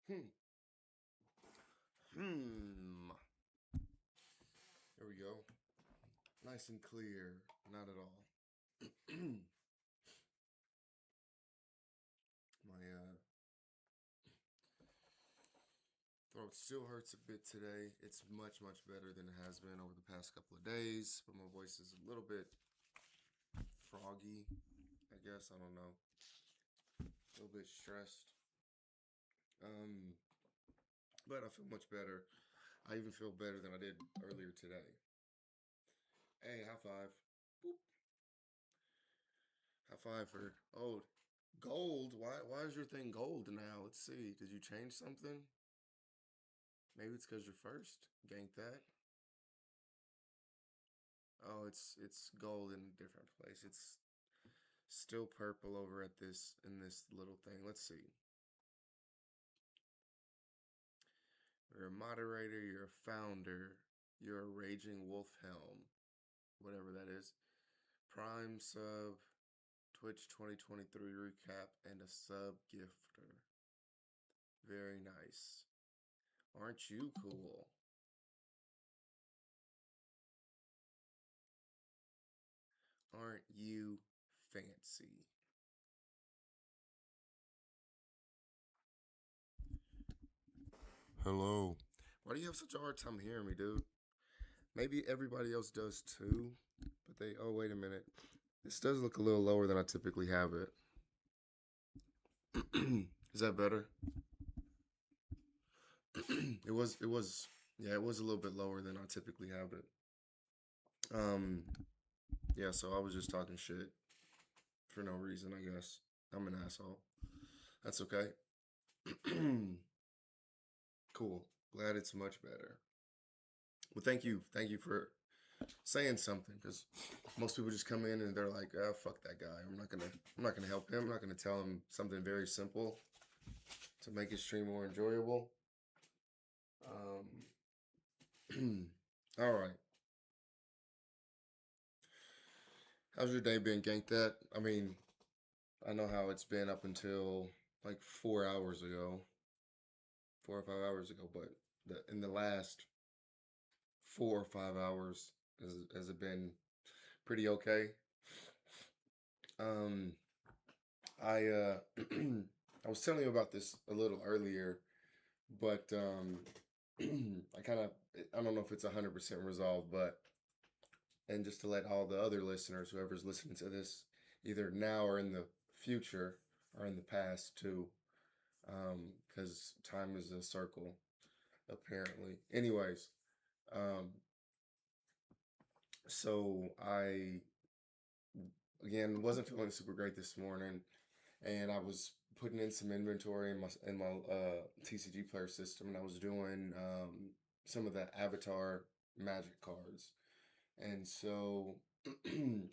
Hmm. Hmm. There we go. Nice and clear. Not at all. My throat still hurts a bit today. It's much, much better than it has been over the past couple of days, but my voice is a little bit froggy, I guess. I don't know. A little bit stressed. Um, but I feel much better. I even feel better than I did earlier today. Hey, high five. Boop. High five for gold. Why is your thing gold now? Let's see. Did you change something? Maybe it's because you're first. Gank that. Oh, it's gold in a different place. It's still purple over at this in this little thing. Let's see. You're a moderator, you're a founder, you're a raging wolf helm. Whatever that is. Prime sub, Twitch 2023 recap, and a sub gifter. Very nice. Aren't you cool? Aren't you fancy? Hello. Why do you have such a hard time hearing me, dude? Maybe everybody else does too, but they. Oh, wait a minute. This does look a little lower than I typically have it. Is that better? Yeah, it was a little bit lower than I typically have it. Yeah, so I was just talking shit for no reason, I guess. I'm an asshole. That's okay. Cool. Glad it's much better. Well, thank you for saying something, because most people just come in and they're like, "Oh, fuck that guy. I'm not gonna help him. I'm not gonna tell him something very simple to make his stream more enjoyable." All right. How's your day been, Gank that? I mean, I know how it's been up until like 4 hours ago, 4 or 5 hours ago, but in the last 4 or 5 hours, has it been pretty okay? Um, I I was telling you about this a little earlier, but I kind of I don't know if it's 100% resolved, but and just to let all the other listeners, whoever's listening to this, either now or in the future or in the past too, because time is a circle, apparently. Anyways, um, so I again wasn't feeling super great this morning, and I was putting in some inventory in my TCG player system, and I was doing some of the avatar magic cards, and so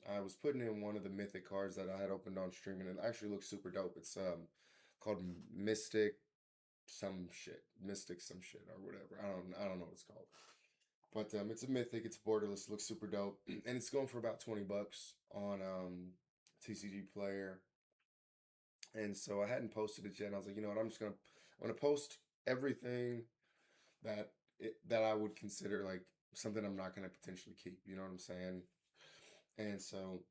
I was putting in one of the mythic cards that I had opened on stream, and it actually looks super dope. It's called Mystic some shit or whatever. I don't know what it's called. But it's a mythic, it's borderless, looks super dope. And it's going for about 20 bucks on TCG player. And so I hadn't posted it yet. And I was like, you know what, I'm gonna post everything that I would consider like something I'm not gonna potentially keep. You know what I'm saying? And so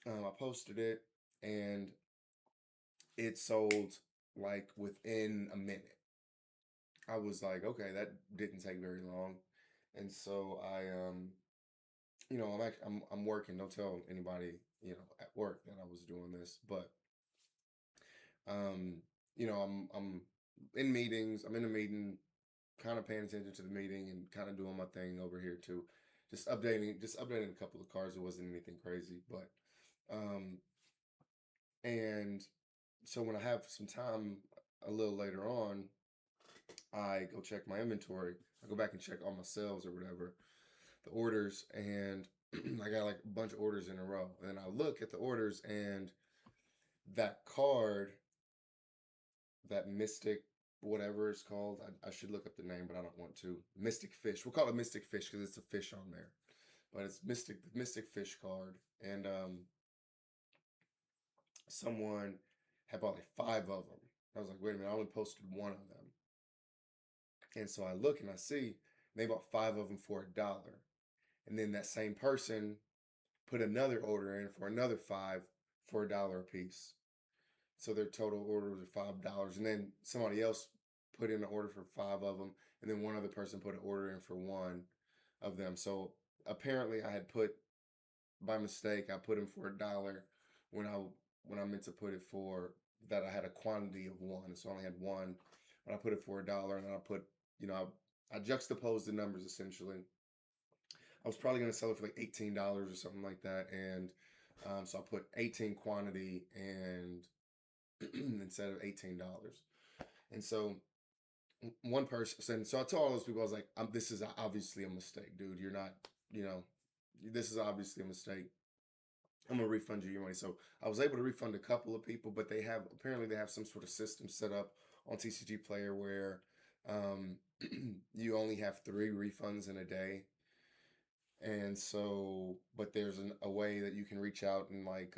I posted it, and it sold like within a minute. I was like, okay, that didn't take very long. And so I'm working. Don't tell anybody, at work that I was doing this, but um, I'm in meetings. I'm in a meeting, kind of paying attention to the meeting and kind of doing my thing over here too. Just updating a couple of cards. It wasn't anything crazy, but um, and so when I have some time a little later on, I go check my inventory. I go back and check all my sales or whatever, the orders, and I got like a bunch of orders in a row. And then I look at the orders, and that card, that Mystic, whatever it's called, I should look up the name, but I don't want to. Mystic Fish. We'll call it Mystic Fish because it's a fish on there. But it's the Mystic Fish card. And someone had bought like 5 of them. I was like, wait a minute, I only posted one of them. And so I look and I see they bought 5 of them for $1. And then that same person put another order in for another 5 for $1 a piece. So their total order was $5. And then somebody else put in an order for 5 of them. And then one other person put an order in for one of them. So apparently I had put, by mistake, I put them for $1 when I meant to put it for, that I had a quantity of one. So I only had one, but I put it for $1, and then I put, I juxtaposed the numbers essentially. I was probably going to sell it for like $18 or something like that. And so I put 18 quantity and instead of $18. And so one person, so I told all those people, I was like, this is obviously a mistake, dude. You're not, this is obviously a mistake. I'm going to refund you your money. So I was able to refund a couple of people, but apparently they have some sort of system set up on TCG Player where you only have 3 refunds in a day. And so, but there's a way that you can reach out and like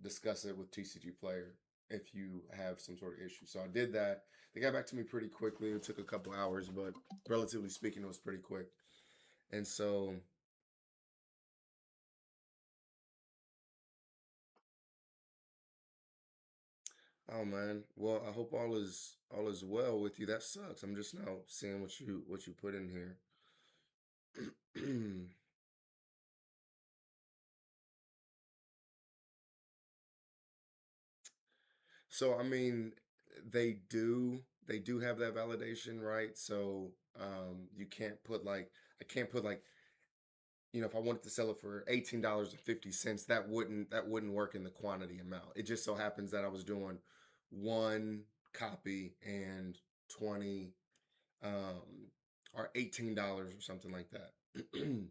discuss it with TCG Player if you have some sort of issue. So I did that. They got back to me pretty quickly. It took a couple hours, but relatively speaking, it was pretty quick. And so, oh man, well, I hope all is well with you. That sucks. I'm just now seeing what you put in here. So I mean, they do have that validation, right? So you can't put like, I can't put like, if I wanted to sell it for $18.50, that wouldn't work in the quantity amount. It just so happens that I was doing one copy and 20 or $18 or something like that.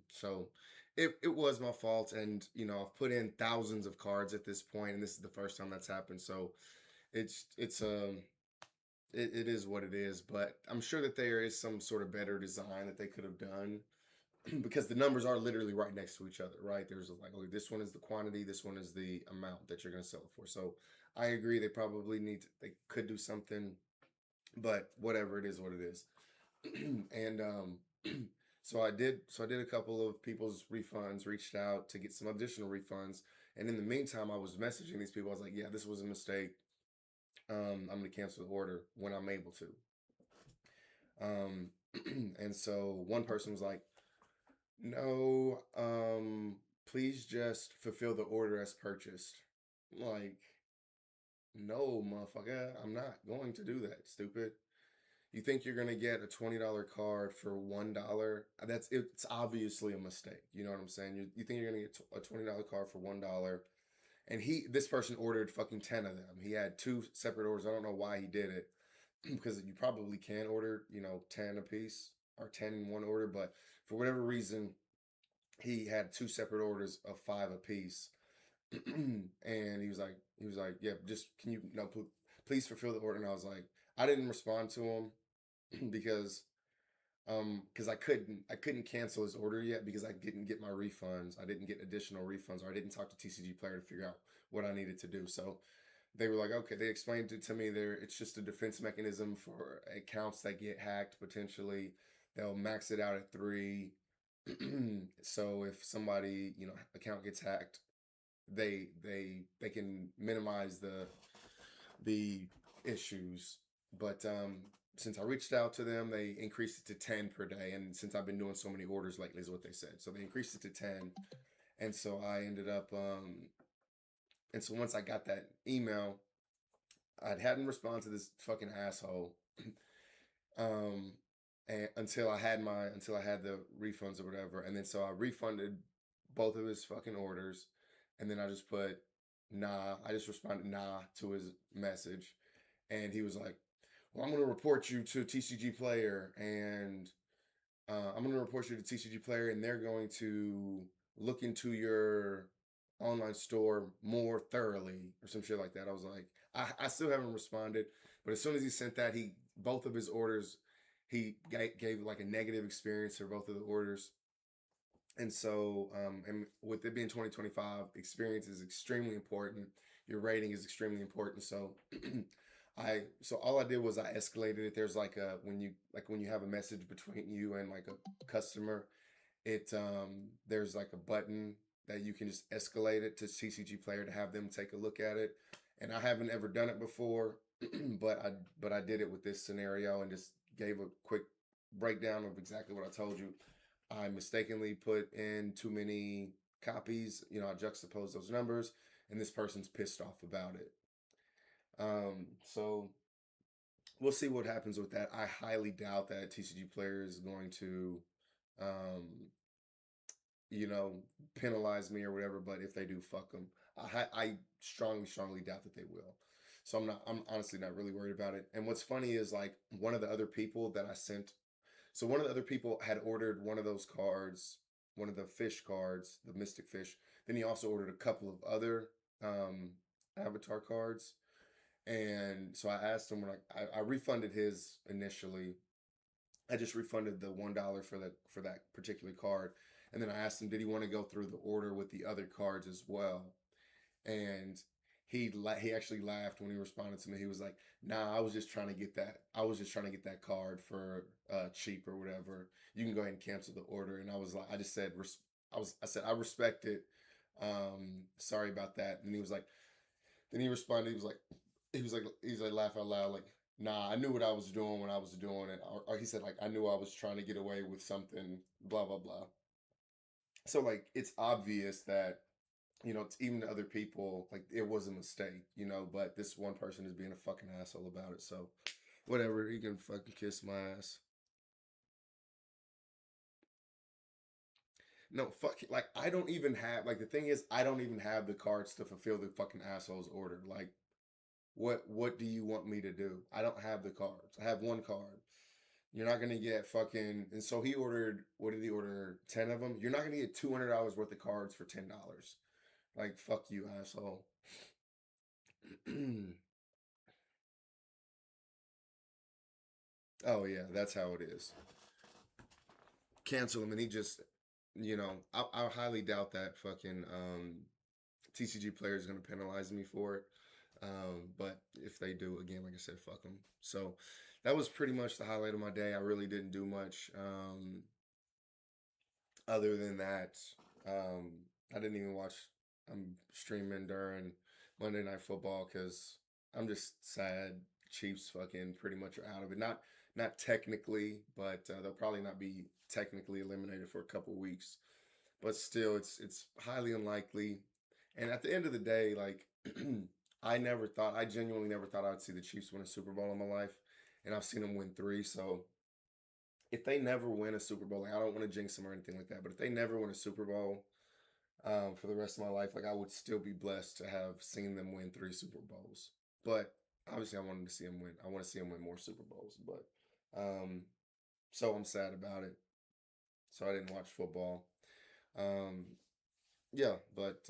So it was my fault, and I've put in thousands of cards at this point, and this is the first time that's happened. So it's it is what it is, but I'm sure that there is some sort of better design that they could have done because the numbers are literally right next to each other, right? There's like, okay, this one is the quantity, this one is the amount that you're going to sell it for. So I agree, they could do something, but whatever, it is what it is. And so I did a couple of people's refunds, reached out to get some additional refunds, and in the meantime, I was messaging these people. I was like, yeah, this was a mistake. I'm gonna cancel the order when I'm able to. Um, and so one person was like, no, please just fulfill the order as purchased. Like, no, motherfucker, I'm not going to do that, stupid. You think you're gonna get a $20 card for $1? It's obviously a mistake. You know what I'm saying? You think you're gonna get a $20 card for $1, and this person ordered fucking 10 of them. He had 2 separate orders. I don't know why he did it because you probably can order 10 a piece or 10 in one order, but for whatever reason, he had 2 separate orders of 5 a piece. And he was like, yeah, just can you please fulfill the order. And I was like, I didn't respond to him because I couldn't cancel his order yet because I didn't get my refunds. I didn't get additional refunds, or I didn't talk to TCG Player to figure out what I needed to do. So they were like, okay, they explained it to me. It's just a defense mechanism for accounts that get hacked potentially. They'll max it out at 3. So if somebody account gets hacked, they can minimize the issues. But since I reached out to them, they increased it to 10 per day. And since I've been doing so many orders lately, is what they said. So they increased it to 10. And so I ended up, and so once I got that email, I hadn't responded to this fucking asshole, um, and until I had the refunds or whatever. And then so I refunded both of his fucking orders. And then I just put, nah, I just responded, nah, to his message. And he was like, well, I'm going to report you to TCG Player, and I'm going to report you to TCG Player, and they're going to look into your online store more thoroughly, or some shit like that. I was like, I still haven't responded, but as soon as he sent that, both of his orders, he gave like a negative experience for both of the orders. And so, and with it being 2025, experience is extremely important. Your rating is extremely important. So So all I did was I escalated it. There's like a when you have a message between you and like a customer, it there's like a button that you can just escalate it to CCG player to have them take a look at it. And I haven't ever done it before, but I did it with this scenario and just gave a quick breakdown of exactly what I told you. I mistakenly put in too many copies. You know, I juxtaposed those numbers, and this person's pissed off about it. So we'll see what happens with that. I highly doubt that TCG player is going to, um, you know, penalize me or whatever. But if they do, fuck them. I strongly doubt that they will. So I'm honestly not really worried about it. And what's funny is like one of the other people that I sent. So one of the other people had ordered one of those cards, one of the fish cards, the Mystic Fish. Then he also ordered a couple of other um, avatar cards. And so I asked him when I refunded his initially. I just refunded the $1 for that particular card, and then I asked him, did he want to go through the order with the other cards as well? And he actually laughed when he responded to me. He was like, "Nah, I was just trying to get that. I was just trying to get that card for cheap or whatever. You can go ahead and cancel the order." And I was like, I just said, I said I respect it. Sorry about that. And he was like, then he responded. He's like laugh out loud, like, nah, I knew what I was doing when I was doing it. Or he said like I knew I was trying to get away with something, blah blah blah. So like it's obvious that even to other people, like it was a mistake, but this one person is being a fucking asshole about it. So whatever, he can fucking kiss my ass. No, fuck it. Like I don't even have like the thing is I don't even have the cards to fulfill the fucking asshole's order. Like what do you want me to do? I don't have the cards. I have one card. You're not gonna get fucking. And so he ordered. What did he order? 10 of them. You're not gonna get $200 worth of cards for $10. Like fuck you, asshole. Oh yeah, that's how it is. Cancel him, and he just, I highly doubt that fucking TCG player is gonna penalize me for it. But if they do, again, like I said, fuck them. So that was pretty much the highlight of my day. I really didn't do much. Other than that, um, I didn't even watch. I'm streaming during Monday Night Football because I'm just sad. Chiefs fucking pretty much are out of it. Not technically, but they'll probably not be technically eliminated for a couple weeks. But still, it's highly unlikely. And at the end of the day, like I genuinely never thought I'd see the Chiefs win a Super Bowl in my life, and I've seen them win three. So if they never win a Super Bowl, like I don't want to jinx them or anything like that, but if they never win a Super Bowl for the rest of my life, like I would still be blessed to have seen them win three Super Bowls. But obviously, I wanted to see them win. I want to see them win more Super Bowls, but um, so I'm sad about it. So I didn't watch football. Um, yeah, but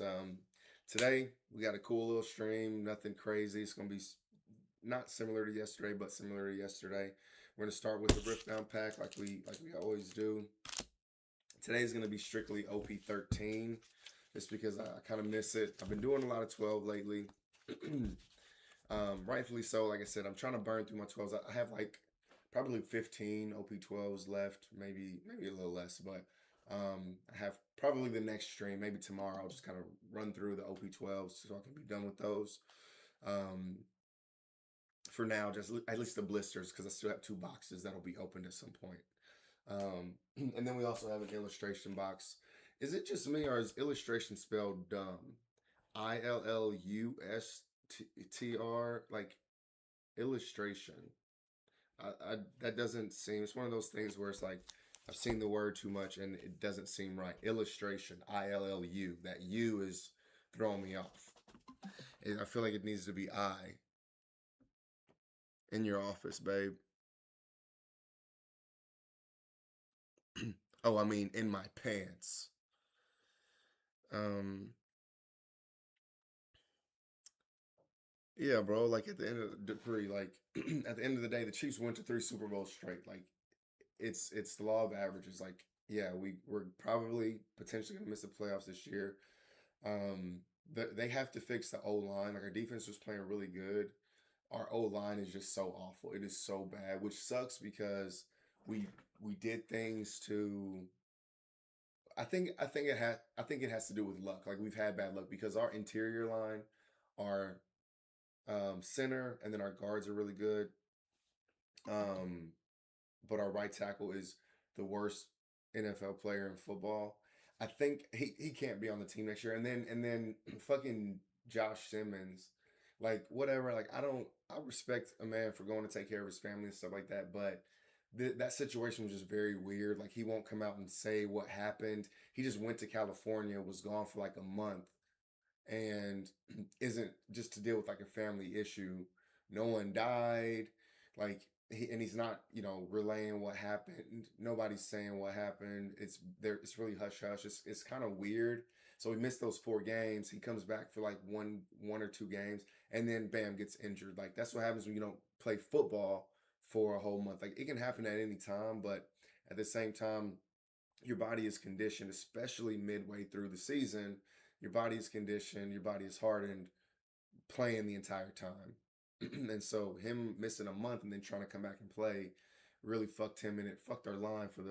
today we got a cool little stream. Nothing crazy. It's gonna be not similar to yesterday, but similar to yesterday. We're gonna start with the Rift Down pack, like we always do. Today is gonna be strictly OP-13, just because I kind of miss it. I've been doing a lot of 12 lately, rightfully so. Like I said, I'm trying to burn through my 12s. I have like probably 15 OP-12s left, maybe a little less, but I have probably the next stream, maybe tomorrow. I'll just kind of run through the OP-12s so I can be done with those. Um, for now, just at least the blisters, because I still have two boxes that'll be opened at some point. And then we also have an illustration box. Is it just me or is illustration spelled dumb? ILLUSTR, like illustration. That doesn't seem. It's one of those things where it's like I've seen the word too much and it doesn't seem right. Illustration, ILLU. That U is throwing me off. I feel like it needs to be I in your office, babe. Oh, I mean in my pants. Um, yeah, bro. Like at the end of the Dupree, like at the end of the day, the Chiefs went to three Super Bowls straight. Like it's the law of averages. Like yeah, we're probably potentially gonna miss the playoffs this year. They have to fix the O line. Like our defense was playing really good. our O line is just so awful. It is so bad, which sucks because we we did things to. I think it has to do with luck. Like we've had bad luck because our interior line, our center, and then our guards are really good. Um, but our right tackle is the worst NFL player in football. I think he can't be on the team next year. And then fucking Josh Simmons, like whatever. Like I respect a man for going to take care of his family and stuff like that, but. That situation was just very weird. Like he won't come out and say what happened. He just went to California, was gone for like a month, and isn't just to deal with like a family issue. No one died, like and he's not relaying what happened. Nobody's saying what happened. It's there. It's really hush hush. It's kind of weird. So he missed those 4 games. He comes back for like one or 2 games, and then bam gets injured. Like that's what happens when you don't play football for a whole month. Like it can happen at any time, but at the same time, your body is conditioned, especially midway through the season. Your body is conditioned, your body is hardened playing the entire time. And so him missing a month and then trying to come back and play really fucked him, and it fucked our line for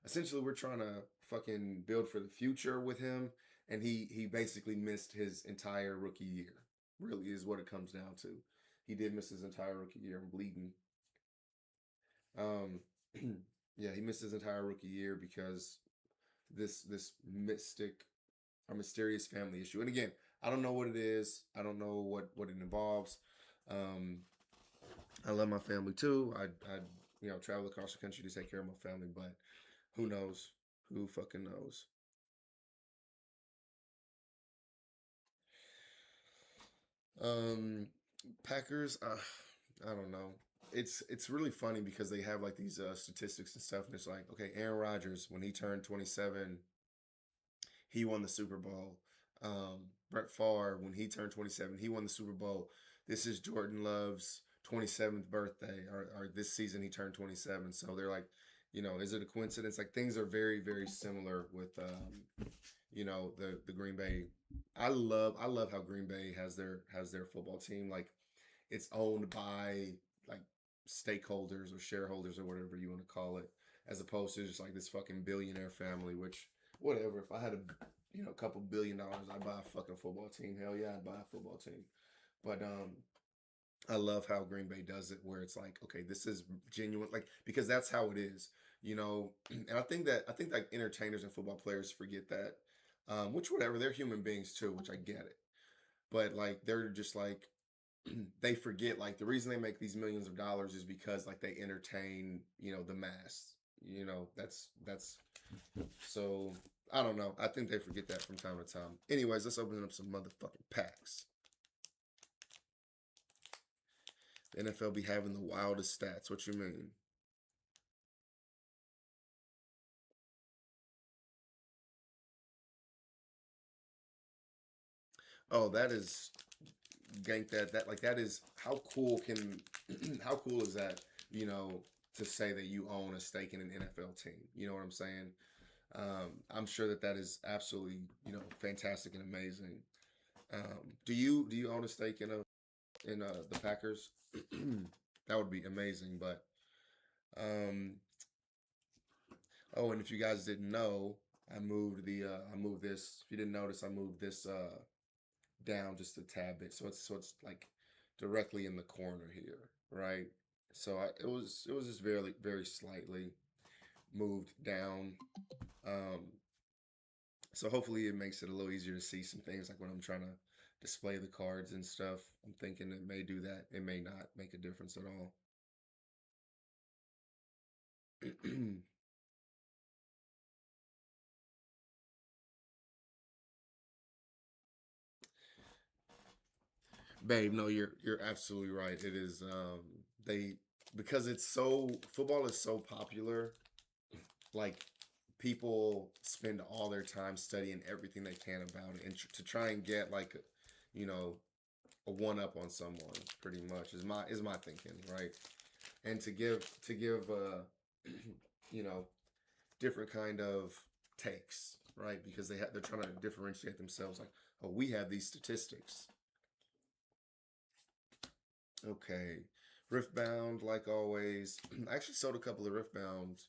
essentially we're trying to fucking build for the future with him, and he basically missed his entire rookie year. Really is what it comes down to. He did miss his entire rookie year. I'm bleeding. Um, yeah, he missed his entire rookie year because this mysterious family issue. And again, I don't know what it is. I don't know what it involves. Um, I love my family too. I travel across the country to take care of my family, but who knows? Who fucking knows? Um, Packers. I don't know. It's really funny because they have like these statistics and stuff, and it's like, okay, Aaron Rodgers when he turned 27, he won the Super Bowl. Brett Favre, when he turned 27, he won the Super Bowl. This is Jordan Love's 27th birthday, or this season he turned 27. So they're like, is it a coincidence? Like things are very, very similar with, the Green Bay. I love how Green Bay has their football team. Like it's owned by like stakeholders or shareholders or whatever you want to call it, as opposed to just like this fucking billionaire family. Which whatever. If I had a couple $1 billion, I'd buy a fucking football team. Hell yeah, I'd buy a football team. But I love how Green Bay does it, where it's like, okay, this is genuine, like because that's how it is, And I think like entertainers and football players forget that, which whatever, they're human beings too, which I get it, but like they're just like they forget like the reason they make these millions of dollars is because like they entertain the mass. That's so I don't know. I think they forget that from time to time. Anyways, let's open up some motherfucking packs. The NFL be having the wildest stats. What you mean? Oh, that is gank that is how cool can how cool is that, you know, to say that you own a stake in an NFL team. You know what I'm saying? I'm sure that is absolutely, fantastic and amazing. Do you own a stake in the Packers? That would be amazing. But um, oh, and if you guys didn't know, I moved this. If you didn't notice, I moved this down just a tad bit, so it's like directly in the corner here, right? So it was just very very slightly moved down. Um, so hopefully it makes it a little easier to see some things like when I'm trying to display the cards and stuff. I'm thinking it may do that. It may not make a difference at all. Babe, no, you're absolutely right. It is they because it's so football is so popular, like people spend all their time studying everything they can about it and to try and get like you know a one up on someone pretty much is my thinking, right? And to give you know different kind of takes, right? Because they're trying to differentiate themselves like, oh, we have these statistics. Okay. Riftbound, like always. I actually sold a couple of Riftbound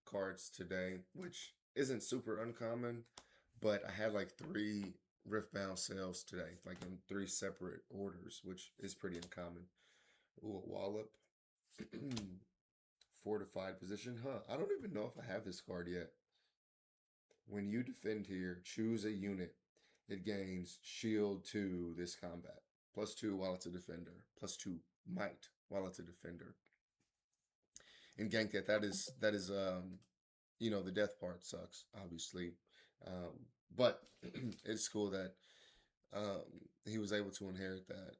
cards today, which isn't super uncommon, but I had like three Riftbound sales today, like in three separate orders, which is pretty uncommon. Ooh, a Wallop. Fortified position. Huh. I don't even know if I have this card yet. When you defend here, choose a unit. It gains shield 2 this combat. +2 while it's a defender. +2 might while it's a defender. In gank that is you know, the death part sucks, obviously. But it's cool that um he was able to inherit that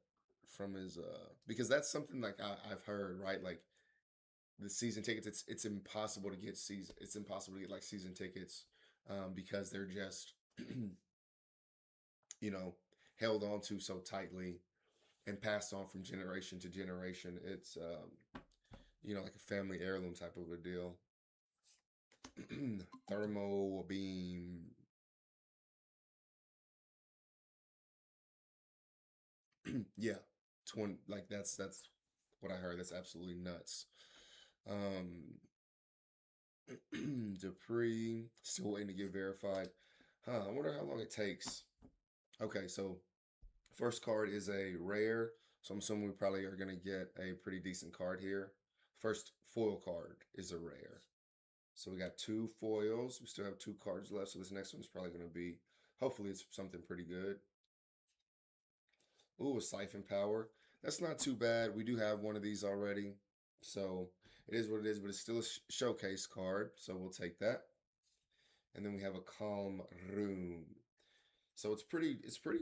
from his because that's something like I've heard, right? Like the season tickets, it's impossible to get season it's impossible to get like season tickets because they're just you know held on to so tightly and passed on from generation to generation. It's you know, like a family heirloom type of a deal. Thermo beam. Yeah, 20, like that's what I heard. That's absolutely nuts. Um Dupree, still waiting to get verified. Huh, I wonder how long it takes. Okay, so first card is a rare, so I'm assuming we probably are gonna get a pretty decent card here. First foil card is a rare. So we got two foils. We still have two cards left, so this next one's probably gonna be, hopefully it's something pretty good. Ooh, a Siphon Power. That's not too bad. We do have one of these already. So it is what it is, but it's still a showcase card. So we'll take that. And then we have a Calm Rune. So it's pretty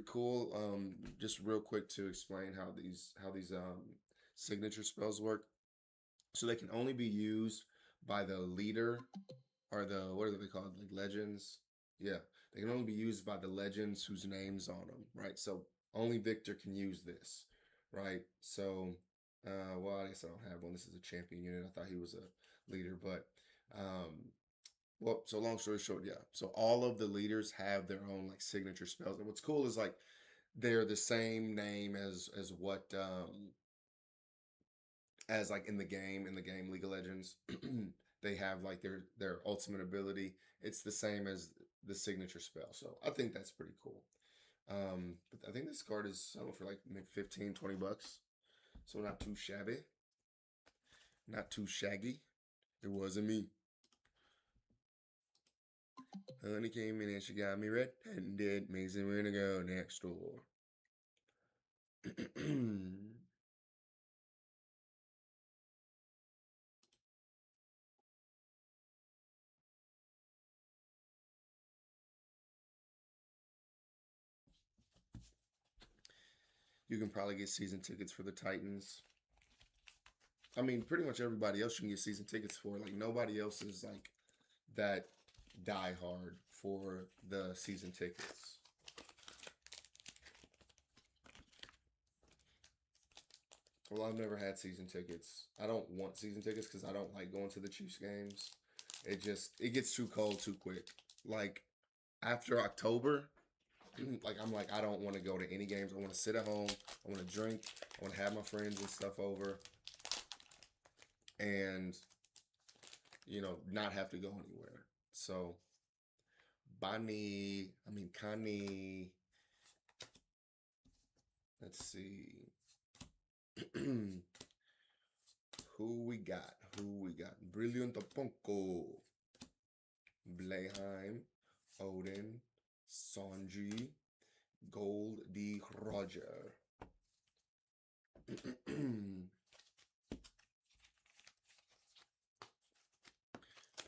cool. Just real quick to explain how these signature spells work. So they can only be used by the leader or the what are they called? Like legends. Yeah. They can only be used by the legends whose names on them, right? So only Victor can use this, right? So well, I guess I don't have one. This is a champion unit. I thought he was a leader, but well, so long story short, yeah. So all of the leaders have their own like signature spells. And what's cool is like they're the same name as what as like in the game League of Legends. They have like their ultimate ability. It's the same as the signature spell. So I think that's pretty cool. But I think this card is selling for like maybe 15, $20. So not too shabby. Not too shaggy. It wasn't me. Honey came in and she got me red-handed. Makes me wanna go next door. You can probably get season tickets for the Titans. I mean, pretty much everybody else you can get season tickets for. Like nobody else is like that die hard for the season tickets. Well, I've never had season tickets. I don't want season tickets because I don't like going to the Chiefs games. It gets too cold too quick. Like after October, like I'm like I don't want to go to any games. I want to sit at home. I want to drink. I want to have my friends and stuff over, and not have to go anywhere. So Kani. Let's see. Who we got? Who we got? Brilliant Ponko, Blayheim, Odin, Sanji, Gold D. Roger.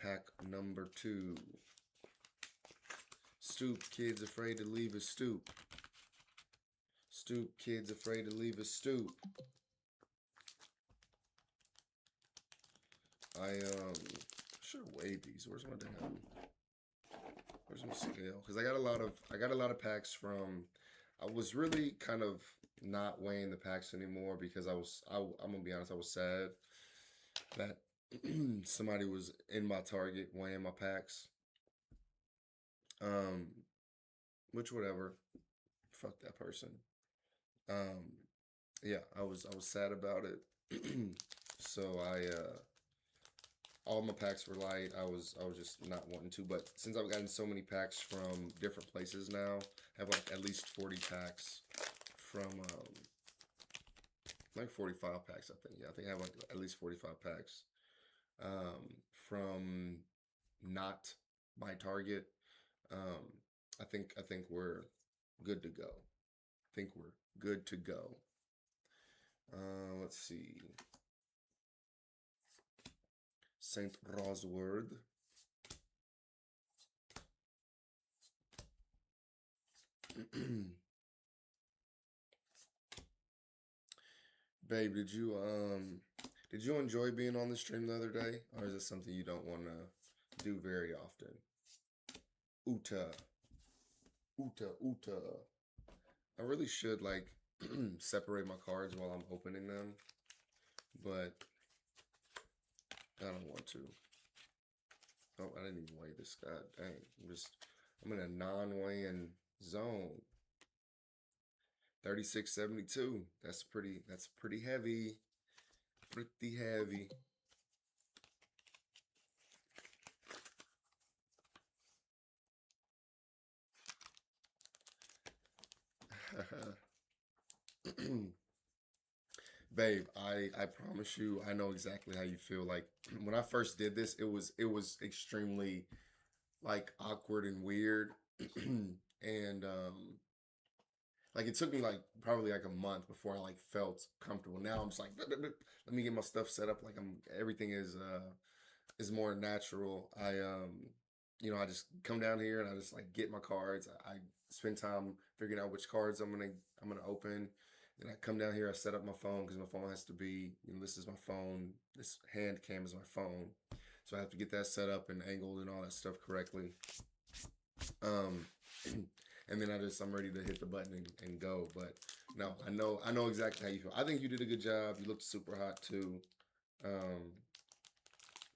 Pack number 2. Stoop, kids afraid to leave his stoop. Stoop, kids afraid to leave his stoop. I should have weighed these. Where's my damn? Where's my scale? Because I got a lot of packs from. I was really kind of not weighing the packs anymore because I'm gonna be honest, I was sad that somebody was in my Target weighing my packs. Um, which whatever, fuck that person. Um, yeah, I was sad about it. So all my packs were light. I was just not wanting to, but since I've gotten so many packs from different places now, I have like at least 40 packs from like 45 packs, I think. Yeah, I think I have like at least 45 packs from not my target. Um, I think we're good to go. I think we're good to go. Let's see. Saint Rosword. Babe, did you enjoy being on the stream the other day, or is it something you don't want to do very often? Uta, Uta, Uta. I really should like separate my cards while I'm opening them, but I don't want to. Oh, I didn't even weigh this. God dang. I'm in a non-weighing zone. 36.72. That's pretty heavy. Pretty heavy. Babe, I promise you, I know exactly how you feel. Like when I first did this, it was extremely like awkward and weird. And like it took me like probably like a month before I like felt comfortable. Now I'm just like let me get my stuff set up like I'm everything is more natural. I just come down here and I just like get my cards. I spend time figuring out which cards I'm gonna open. Then I come down here, I set up my phone because my phone has to be, this is my phone. This hand cam is my phone. So I have to get that set up and angled and all that stuff correctly. Um, and then I'm ready to hit the button and go. But no, I know exactly how you feel. I think you did a good job. You looked super hot too. Um,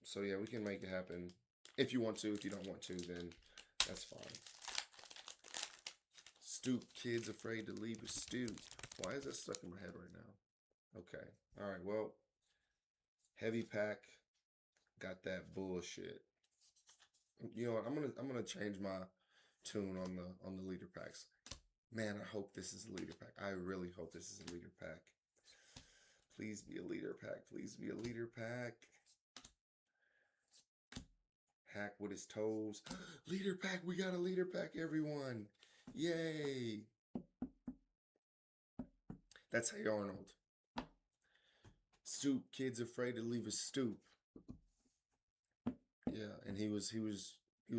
so yeah, we can make it happen. If you want to, if you don't want to, then that's fine. Stoop, kids afraid to leave a stoop. Why is that stuck in my head right now? Okay. All right. Well, heavy pack got that bullshit. You know what? I'm gonna change my tune on the leader packs. Man, I hope this is a leader pack. I really hope this is a leader pack. Please be a leader pack. Please be a leader pack. Hack with his toes. Leader pack. We got a leader pack, everyone. Yay. That's Hey Arnold. Stoop, kids afraid to leave a stoop. Yeah, and he was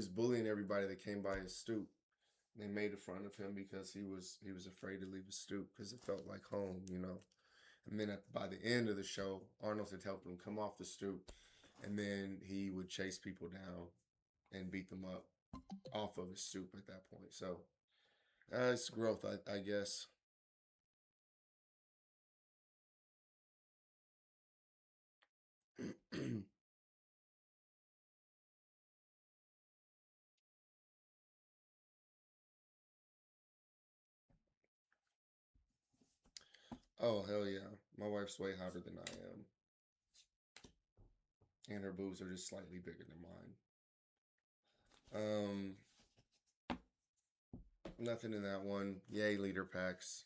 bullying everybody that came by his stoop. They made fun of him because he was afraid to leave his stoop because it felt like home. And then by the end of the show, Arnold had helped him come off the stoop, and then he would chase people down and beat them up off of his stoop at that point. So it's growth, I guess. Oh hell yeah, my wife's way hotter than I am, and her boobs are just slightly bigger than mine. Um, Nothing in that one. Yay, leader packs.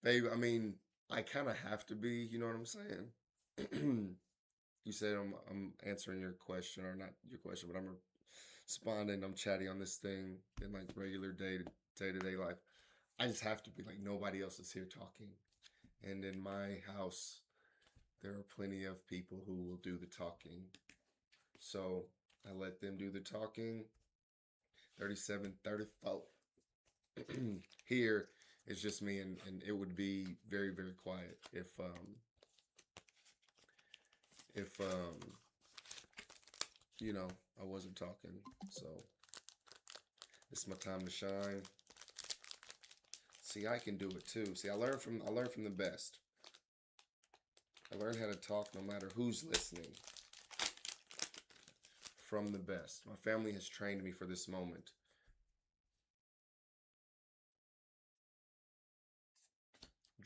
Babe, I mean, I kind of have to be, you know what I'm saying? You said I'm answering your question, or not your question, but I'm responding. I'm chatty on this thing in like regular day to day life. I just have to be like nobody else is here talking. And in my house, there are plenty of people who will do the talking. So I let them do the talking. 37, 34. Here it's just me, and it would be very, very quiet if I wasn't talking. So it's my time to shine. See, I can do it too. See, I learned from the best. I learned how to talk no matter who's listening. From the best. My family has trained me for this moment.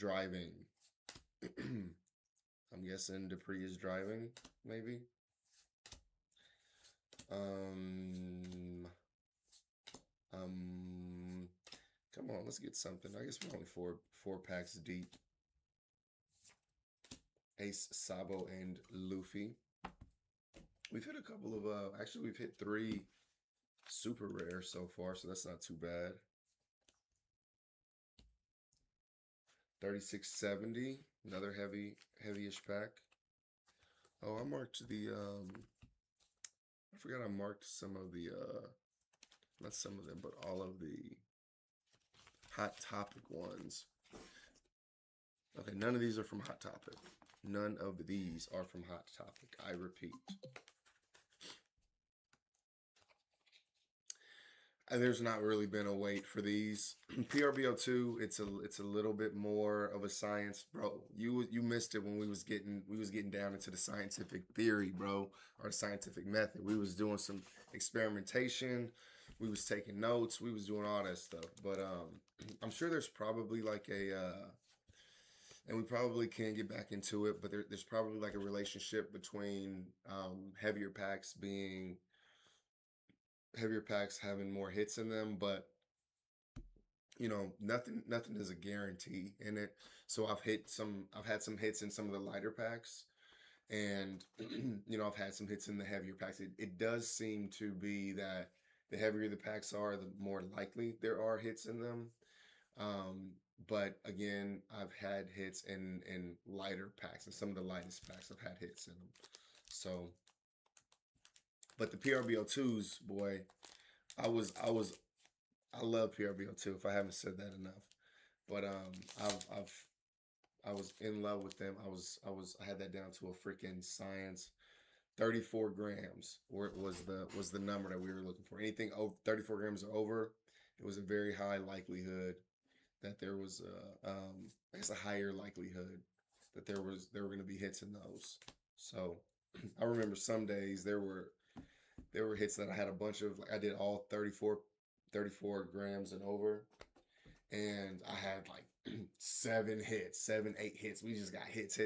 driving. I'm guessing Dupree is driving, maybe. Come on, let's get something. I guess we're only four packs deep. Ace, Sabo, and Luffy. We've hit a couple of actually we've hit 3 super rare so far, so that's not too bad. 3670, another heavyish pack. Oh, I marked the I forgot I marked some of the not some of them, but all of the Hot Topic ones. Okay, none of these are from Hot Topic. None of these are from Hot Topic. I repeat. And there's not really been a wait for these. PRBO2, it's a little bit more of a science, bro. You missed it when we was getting down into the scientific theory, bro, or the scientific method. We was doing some experimentation. We was taking notes. We was doing all that stuff. But I'm sure there's probably like a and we probably can get back into it, but there's probably like a relationship between heavier packs having more hits in them, but you know, nothing is a guarantee in it. So I've had some hits in some of the lighter packs, and you know, I've had some hits in the heavier packs. It does seem to be that the heavier the packs are, the more likely there are hits in them. But again, I've had hits in lighter packs, and some of the lightest packs I've had hits in them. So, but the PRBO2s, boy, I love PRBO2 if I haven't said that enough. But I was in love with them. I had that down to a freaking science. 34 grams was the number that we were looking for. Anything over 34 grams or over, it was a very high likelihood that there was I guess a higher likelihood that there were going to be hits in those. So I remember some days there were hits that I had a bunch of, like I did all 34 grams and over, and I had like 7, 8 hits. We just got hits.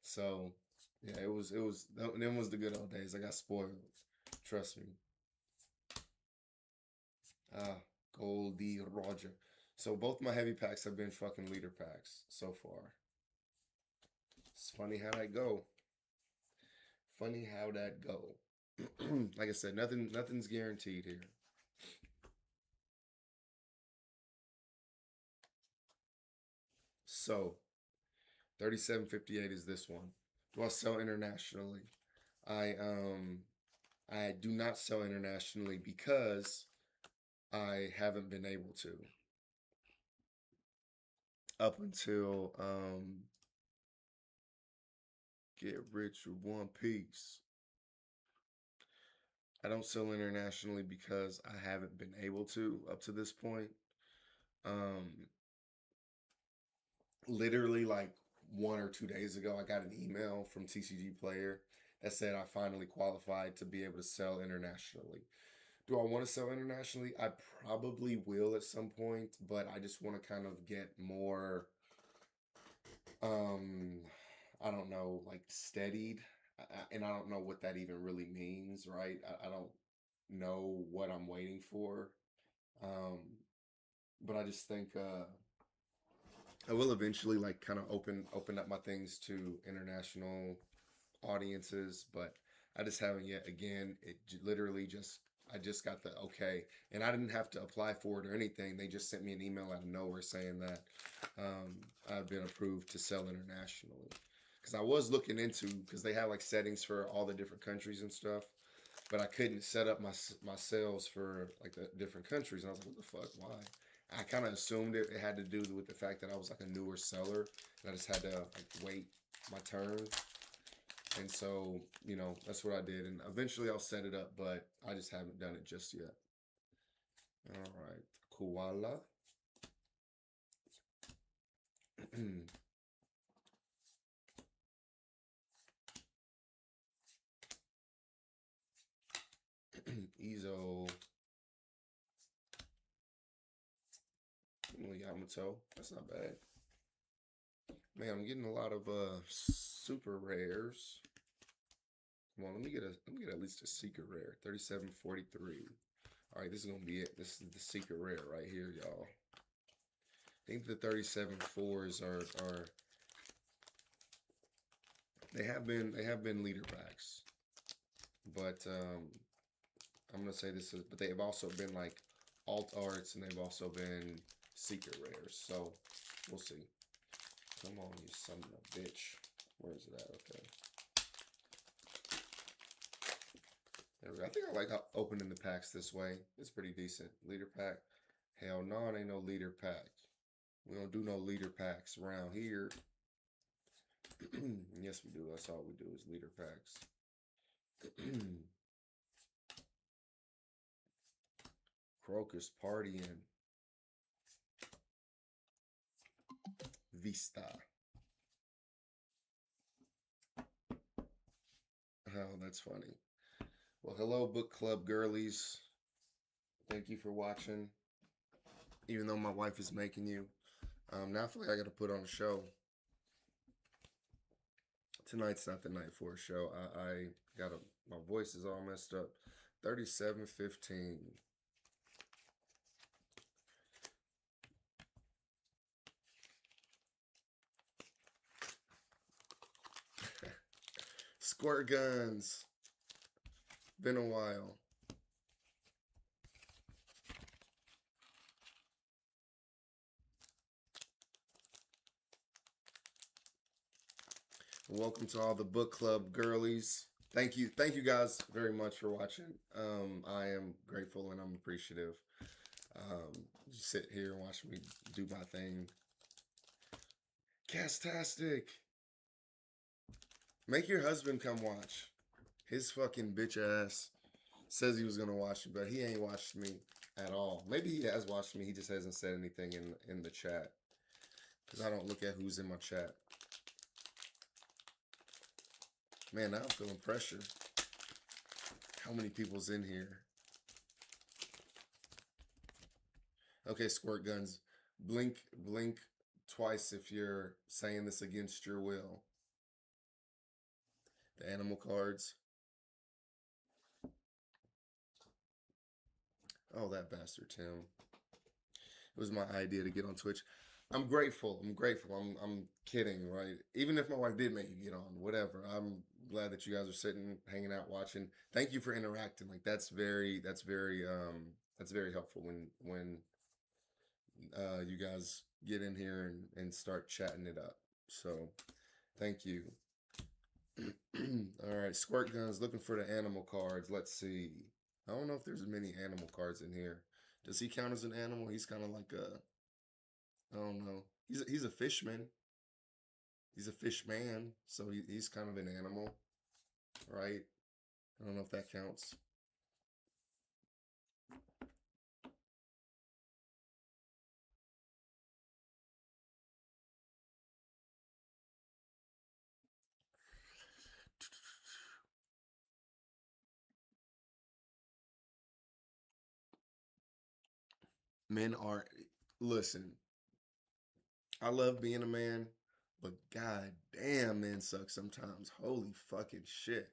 So yeah, them was the good old days. I got spoiled. Trust me. Goldie Roger. So both my heavy packs have been fucking leader packs so far. It's funny how that go. Like I said, nothing's guaranteed here. So 3758 is this one. Do I sell internationally? I do not sell internationally because I haven't been able to up until get rich with One Piece. I don't sell internationally because I haven't been able to up to this point. Literally like 1 or 2 days ago, I got an email from TCG Player that said I finally qualified to be able to sell internationally. Do I want to sell internationally? I probably will at some point, but I just want to kind of get more, I don't know, like steadied. And I don't know what that even really means, right? I don't know what I'm waiting for. But I just think I will eventually like kind of open up my things to international audiences, but I just haven't yet. Again, literally I just got the okay, and I didn't have to apply for it or anything. They just sent me an email out of nowhere saying that I've been approved to sell internationally. Because I was looking into, because they have like settings for all the different countries and stuff, but I couldn't set up my sales for like the different countries, and I was like, what the fuck, why? I kind of assumed it had to do with the fact that I was like a newer seller, and I just had to like wait my turn. And so, you know, that's what I did. And eventually I'll set it up, but I just haven't done it just yet. All right. Koala. Izo. Yamato. That's not bad. Man, I'm getting a lot of super rares. Come on, let me get at least a secret rare. 3743. All right, this is gonna be it. This is the secret rare right here, y'all. I think the 37 fours are they have been leader packs, but I'm gonna say this is, but they have also been like alt arts, and they've also been secret rares. So we'll see. Come on, you son of a bitch. Where is it at? Okay. There we go. I think I like opening the packs this way. It's pretty decent. Leader pack. Hell no, it ain't no leader pack. We don't do no leader packs around here. Yes, we do. That's all we do is leader packs. Crocus partying. Vista. Oh, that's funny. Well, hello, book club girlies. Thank you for watching. Even though my wife is making you. Now I feel like I got to put on a show. Tonight's not the night for a show. I got my voice is all messed up. 3715. Squirt guns. Been a while. Welcome to all the book club girlies. Thank you guys very much for watching. I am grateful and I'm appreciative. Just sit here and watch me do my thing. Castastic. Make your husband come watch. His fucking bitch ass says he was gonna watch me, but he ain't watched me at all. Maybe he has watched me. He just hasn't said anything in the chat because I don't look at who's in my chat. Man, now I'm feeling pressure. How many people's in here? Okay, squirt guns. Blink twice if you're saying this against your will. The animal cards. Oh, that bastard, Tim. It was my idea to get on Twitch. I'm grateful. I'm kidding, right? Even if my wife did make you get on, whatever. I'm glad that you guys are sitting, hanging out, watching. Thank you for interacting. Like that's very helpful when you guys get in here and start chatting it up. So, thank you. All right, squirt guns. Looking for the animal cards. Let's see. I don't know if there's many animal cards in here. Does he count as an animal? He's kind of like I don't know. He's a fishman. He's a fish man, so he's kind of an animal, right? I don't know if that counts. Men are, listen, I love being a man, but god damn, men suck sometimes. Holy fucking shit.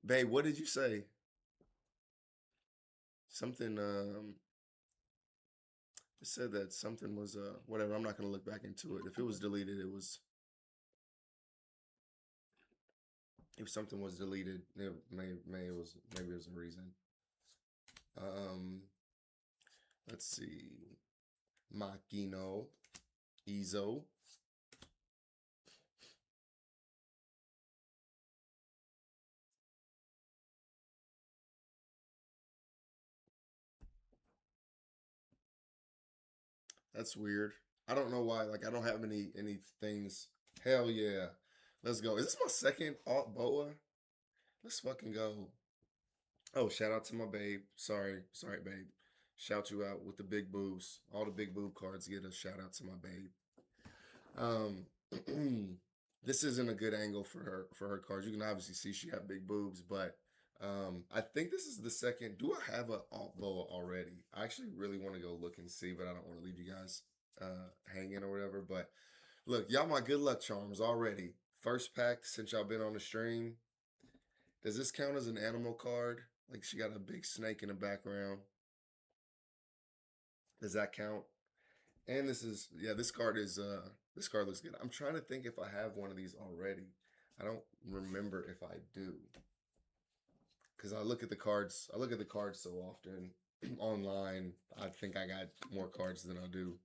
Babe, what did you say? Something, it said that something was, whatever. I'm not going to look back into it. If it was deleted, if something was deleted, maybe it was a reason. Let's see. Makino. Izo. That's weird. I don't know why. Like I don't have any things. Hell yeah. Let's go. Is this my second alt boa? Let's fucking go. Oh, shout out to my babe. Sorry, babe. Shout you out with the big boobs. All the big boob cards get a shout out to my babe. This isn't a good angle for her cards. You can obviously see she got big boobs, but I think this is the second. Do I have an alt boa already? I actually really want to go look and see, but I don't want to leave you guys hanging or whatever. But look, y'all my good luck charms already. First pack since y'all been on the stream. Does this count as an animal card? Like she got a big snake in the background. Does that count? And this is yeah, this card looks good. I'm trying to think if I have one of these already. I don't remember if I do. Cuz I look at the cards so often online. I think I got more cards than I do.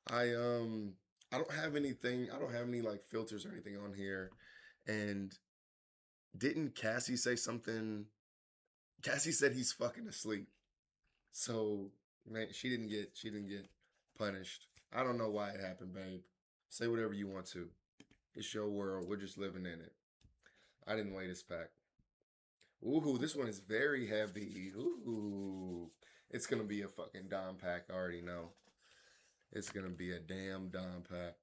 I um I don't have anything. I don't have any like filters or anything on here. And didn't Cassie say something? Cassie said he's fucking asleep. So man, she didn't get punished. I don't know why it happened, babe. Say whatever you want to. It's your world. We're just living in it. I didn't weigh this pack. Ooh, this one is very heavy. Ooh, it's gonna be a fucking dime pack. I already know. It's gonna be a damn dime pack.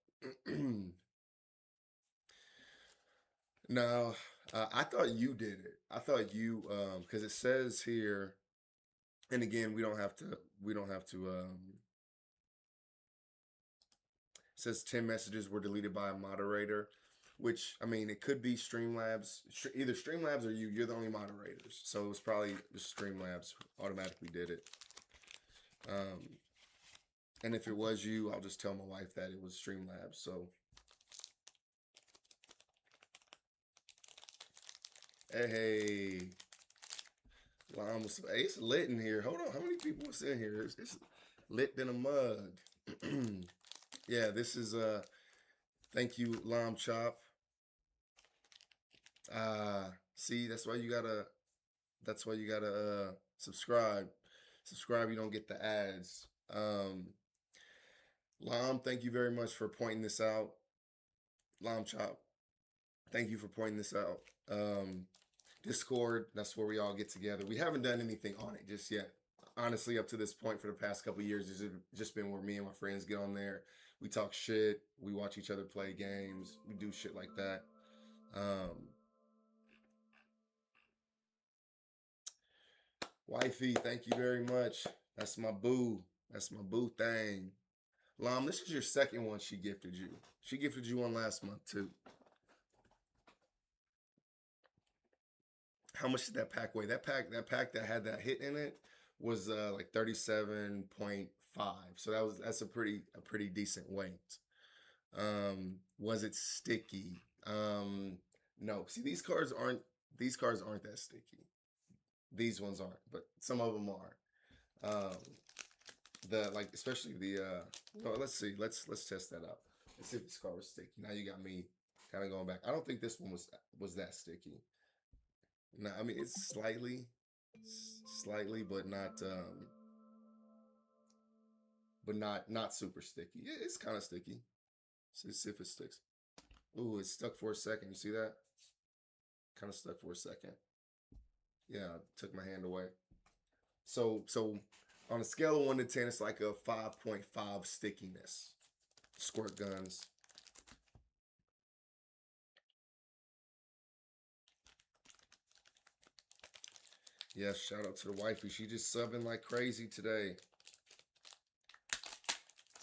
No, I thought you did it. I thought you because it says here, and again, we don't have to it says 10 messages were deleted by a moderator, which I mean it could be Streamlabs, either Streamlabs or you. You're the only moderators, so it was probably just Streamlabs automatically did it. And if it was you, I'll just tell my wife that it was Streamlabs. So hey, Lime was hey, it's lit in here. Hold on, how many people was in here? It's lit in a mug. Yeah, this is thank you, Lime Chop. See, that's why you gotta subscribe. Subscribe, you don't get the ads. Lime, thank you very much for pointing this out. Lime Chop, thank you for pointing this out. Discord, that's where we all get together. We haven't done anything on it just yet. Honestly, up to this point for the past couple years, it's just been where me and my friends get on there. We talk shit. We watch each other play games. We do shit like that. Wifey, thank you very much. That's my boo. That's my boo thing. Lam, this is your second one she gifted you. She gifted you one last month too. How much did that pack weigh? That pack that had that hit in it was like 37.5. So that's a pretty decent weight. Was it sticky? No. See, these cards aren't that sticky. These ones aren't, but some of them are. The like especially the well, let's see. Let's test that out. Let's see if this card was sticky. Now you got me kind of going back. I don't think this one was that sticky. No, I mean it's slightly, but not super sticky. Yeah, it's kind of sticky. See if it sticks. Ooh, it's stuck for a second. You see that? Kind of stuck for a second. Yeah, took my hand away. So on a scale of 1 to 10, it's like a 5.5 stickiness. Squirt guns. Yeah, shout out to the wifey. She just subbing like crazy today.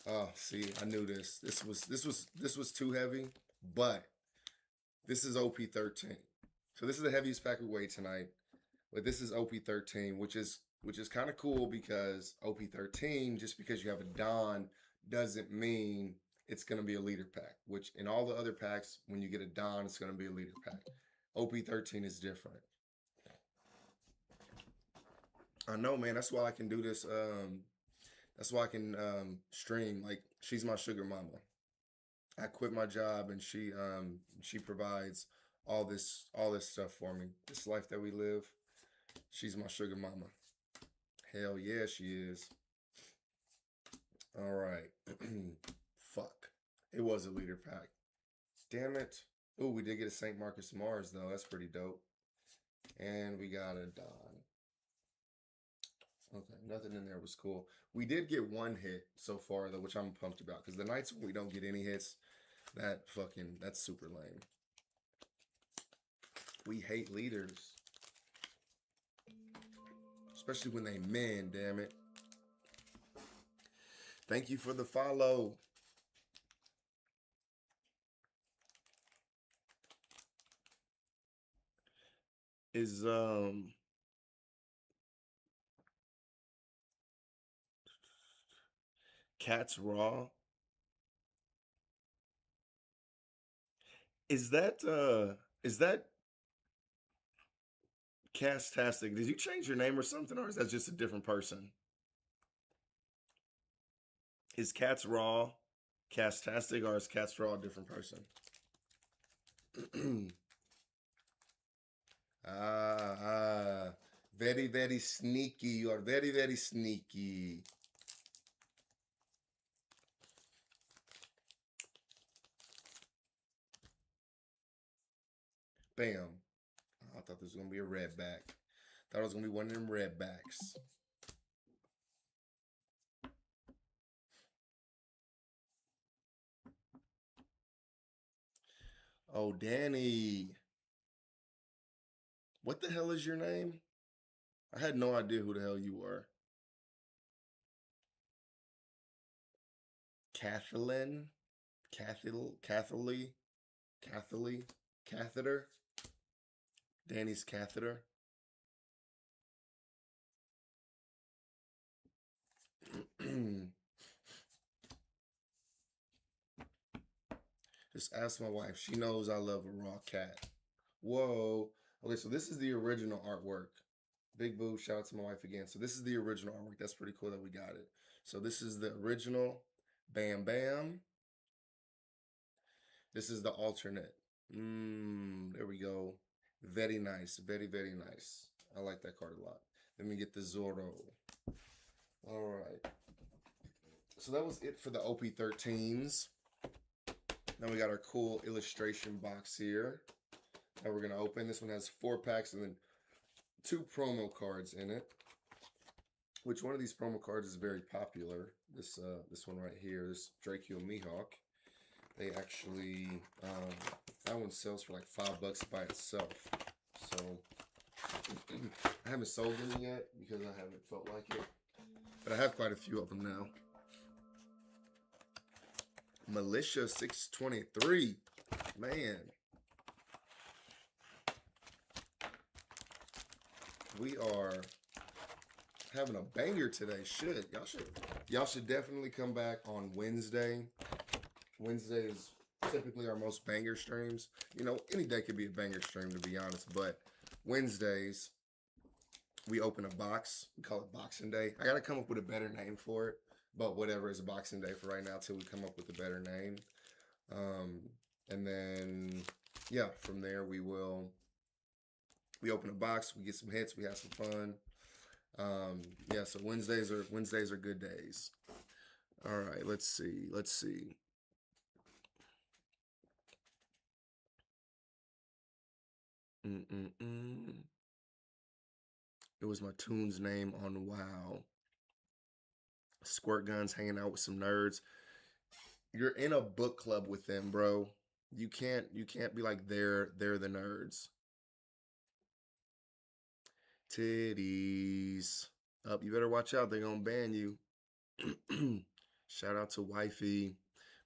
Oh, see, I knew this. This was too heavy, but this is OP-13. So this is the heaviest pack we weighed tonight. But this is OP-13, which is kind of cool because OP-13, just because you have a Don, doesn't mean it's going to be a leader pack. Which in all the other packs, when you get a Don, it's going to be a leader pack. OP-13 is different. I know, man. That's why I can do this. That's why I can stream. Like she's my sugar mama. I quit my job and she provides all this stuff for me. This life that we live. She's my sugar mama. Hell yeah, she is. All right. Fuck. It was a leader pack. Damn it. Oh, we did get a St. Marcus Mars though. That's pretty dope. And we got a Don. Okay, nothing in there was cool. We did get one hit so far though, which I'm pumped about because the nights when we don't get any hits, That's super lame. We hate leaders. Especially when they men, damn it. Thank you for the follow. Is Cats Raw? Is that Castastic? Did you change your name or something, or is that just a different person? Is Cats Raw Castastic, or is Cats Raw a different person? Ah, very, very sneaky. You are very, very sneaky. Bam. I thought this was going to be a red back. Thought it was going to be one of them red backs. Oh, Danny. What the hell is your name? I had no idea who the hell you were. Kathleen? Catheter? Danny's catheter? Just ask my wife. She knows I love a raw cat. Whoa. Okay, so this is the original artwork. Big boo, shout out to my wife again. So this is the original artwork. That's pretty cool that we got it. So this is the original Bam Bam. This is the alternate. There we go. Very nice. Very, very nice. I like that card a lot. Let me get the Zorro. All right. So that was it for the OP-13s. Now we got our cool illustration box here that we're going to open. This one has 4 packs and then 2 promo cards in it. Which one of these promo cards is very popular? This one right here, this Draco Mihawk. They actually, that one sells for like $5 by itself. So, I haven't sold them yet because I haven't felt like it. But I have quite a few of them now. Militia 623. Man. We are having a banger today. Y'all should definitely come back on Wednesday. Wednesday is typically our most banger streams. You know, any day could be a banger stream, to be honest, but Wednesdays we open a box. We call it Boxing Day. I gotta come up with a better name for it, but whatever is Boxing Day for right now till we come up with a better name. And then yeah, from there we open a box, we get some hits, we have some fun. Yeah, so Wednesdays are good days. All right, let's see. It was my tune's name on WoW. Squirt guns, hanging out with some nerds. You're in a book club with them, bro. You can't be like they're the nerds. Titties. Up, you better watch out. They're gonna ban you. Shout out to Wifey.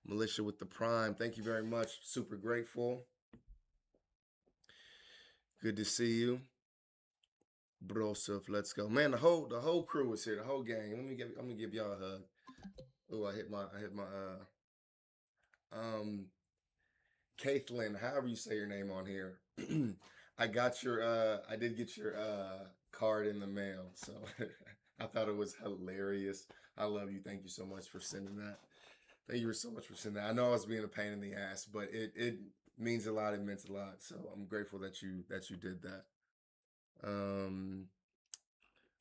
Militia with the Prime. Thank you very much. Super grateful. Good to see you. Broseph, let's go. Man, the whole crew is here, the whole gang. I'm gonna give y'all a hug. Oh, I hit my Caitlin, however you say your name on here. I did get your card in the mail, so I thought it was hilarious. I love you. Thank you so much for sending that. Thank you so much for sending that. I know I was being a pain in the ass, but it means a lot. It meant a lot. So I'm grateful that you did that.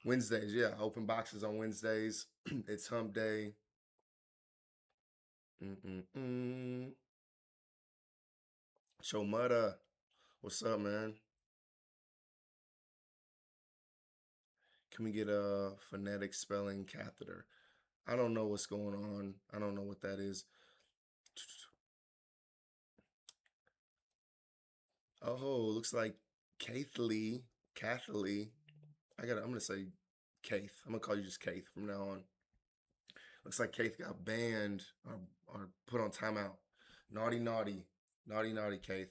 Wednesdays, yeah, open boxes on Wednesdays. It's hump day. Chomutta, what's up, man? Can we get a phonetic spelling catheter? I don't know what's going on. I don't know what that is. Oh, looks like Kathleen. Kathleen. I'm gonna say Kath. I'm gonna call you just Kath from now on. Looks like Kath got banned or put on timeout. Naughty, naughty, naughty, naughty, Kath.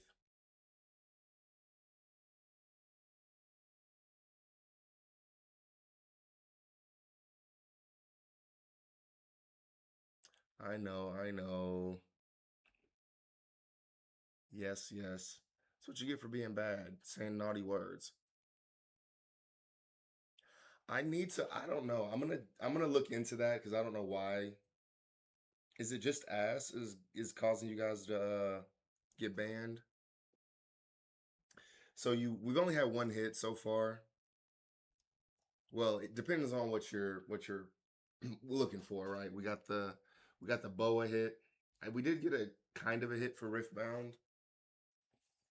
I know, I know. Yes, yes. That's what you get for being bad, saying naughty words. I need to. I don't know. I'm gonna look into that because I don't know why. Is it just ass is causing you guys to get banned? So we've only had one hit so far. Well, it depends on what you're looking for, right? We got the boa hit. And we did get a kind of a hit for Riftbound.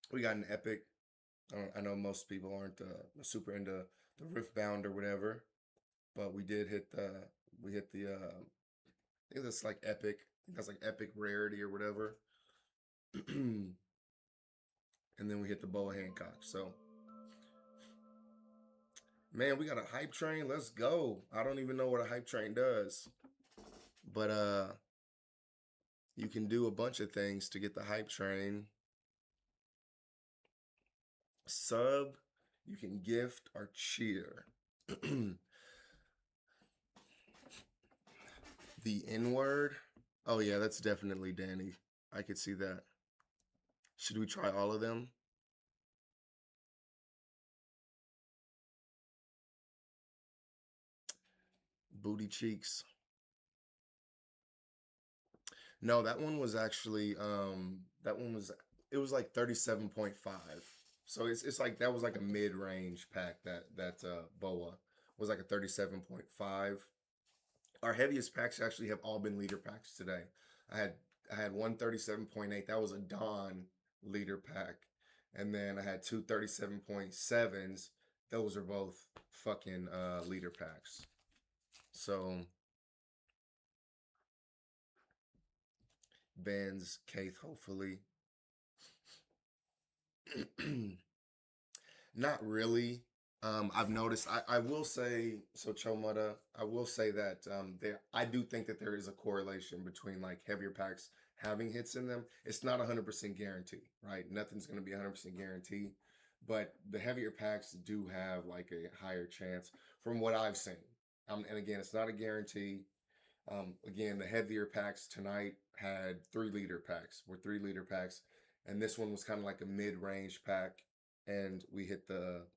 We got an epic. I know most people aren't super into the Riftbound or whatever, but we hit the I think that's like epic. I think that's like epic rarity or whatever. And then we hit the boa Hancock. So man, we got a hype train. Let's go. I don't even know what a hype train does, but you can do a bunch of things to get the hype train. Sub, you can gift or cheer. The N word. Oh yeah, that's definitely Danny. I could see that. Should we try all of them? Booty cheeks. No, that one was actually that one was it was like 37.5. So it's like that was like a mid-range pack that boa was like a 37.5. Our heaviest packs actually have all been leader packs today. I had I had one 37.8. That was a Dawn leader pack. And then I had two 37.7s. Those are both fucking leader packs. So Ben's Kaith, hopefully. Not really. I've noticed. I will say so, Chomada. I will say that there. I do think that there is a correlation between like heavier packs having hits in them. It's not 100% guarantee, right? Nothing's going to be 100% guarantee, but the heavier packs do have like a higher chance from what I've seen. And again, it's not a guarantee. Again, the heavier packs tonight had 3 liter packs. Were 3 liter packs, and this one was kind of like a mid-range pack, and we hit the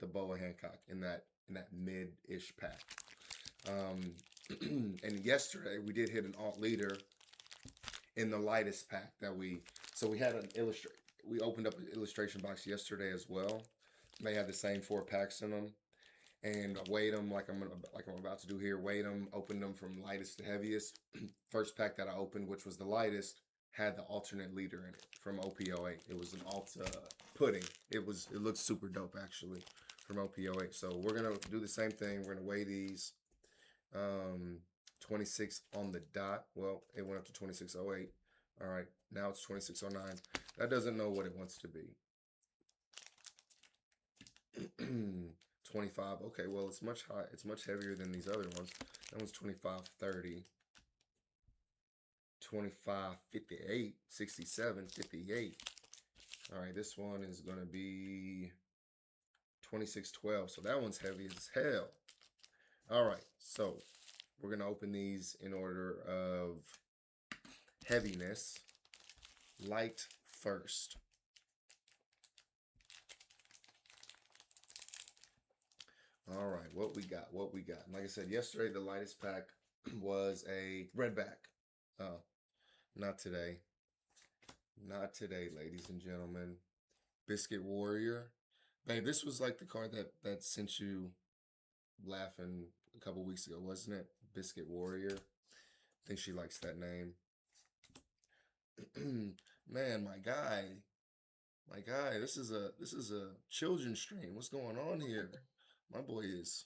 boa Hancock in that mid-ish pack. And yesterday we did hit an alt leader in the lightest pack that we. So we had an illustrate. We opened up an illustration box yesterday as well. They had the same 4 packs in them, and weighed them like I'm about to do here. Weighed them, opened them from lightest to heaviest. First pack that I opened, which was the lightest, had the alternate leader in it from OP-08. It was an alt pudding. It looked super dope actually from OP-08. So we're gonna do the same thing. We're gonna weigh these. 26 on the dot. Well, it went up to 26.08. All right, now it's 26.09. That doesn't know what it wants to be. 25. Okay, well, it's much high. It's much heavier than these other ones. That one's 25.30. 25.58. 67.58. All right, this one is going to be 26.12. So that one's heavy as hell. All right, so we're going to open these in order of heaviness. Light first. All right, what we got? What we got? Like I said, yesterday the lightest pack was a redback. Oh, not today. Not today, ladies and gentlemen. Biscuit Warrior. Babe, this was like the card that sent you laughing a couple weeks ago, wasn't it? Biscuit Warrior. I think she likes that name. Man, my guy. My guy, this is a children's stream. What's going on here? My boy is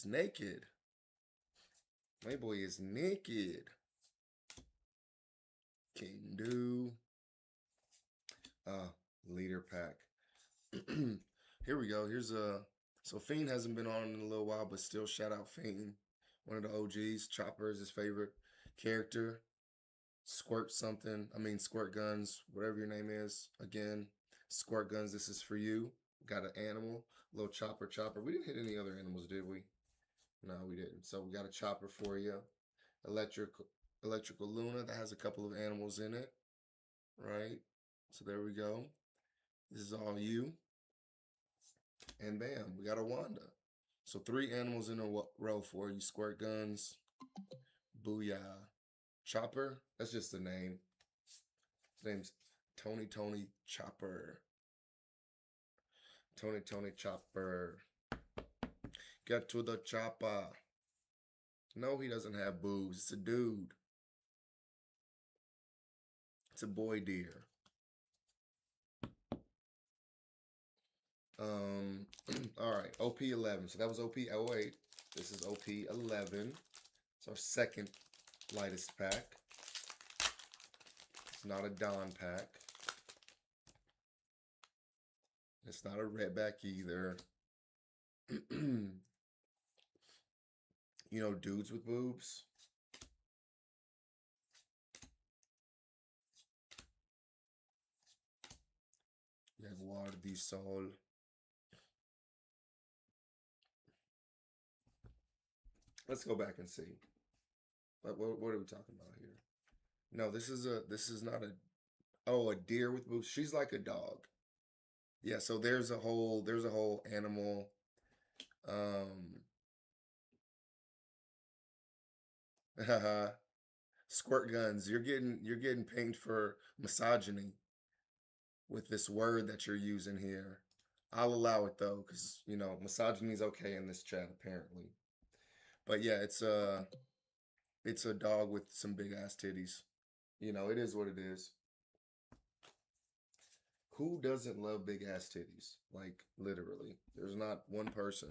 naked. My boy is naked. Can do. leader pack. Here we go. Here's a so Fiend hasn't been on in a little while, but still shout out Fiend. One of the OGs. Chopper is his favorite character. Squirt something. I mean Squirt Guns, whatever your name is. Again, Squirt Guns, this is for you. Got an animal. Little chopper. We didn't hit any other animals, did we? No, we didn't. So we got a chopper for you. Electrical Luna that has a couple of animals in it. Right? So there we go. This is all you. And bam, we got a Wanda. So 3 animals in a row for you. Squirt Guns. Booyah. Chopper, that's just the name. His name's Tony Chopper. Tony Chopper. Get to the chopper. No, he doesn't have boobs. It's a dude. It's a boy deer. All right, OP-11. So that was OP-08. This is OP-11. It's our second lightest pack. It's not a Dawn pack. It's not a redback either. You know, dudes with boobs. Jaguar du Sol. Let's go back and see. What are we talking about here? No, this is not a deer with boobs. She's like a dog. Yeah, so there's a whole animal. Squirt Guns. You're getting pinged for misogyny with this word that you're using here. I'll allow it though, because you know misogyny is okay in this chat apparently. But yeah, it's a dog with some big ass titties. You know, it is what it is. Who doesn't love big ass titties? Like literally, there's not one person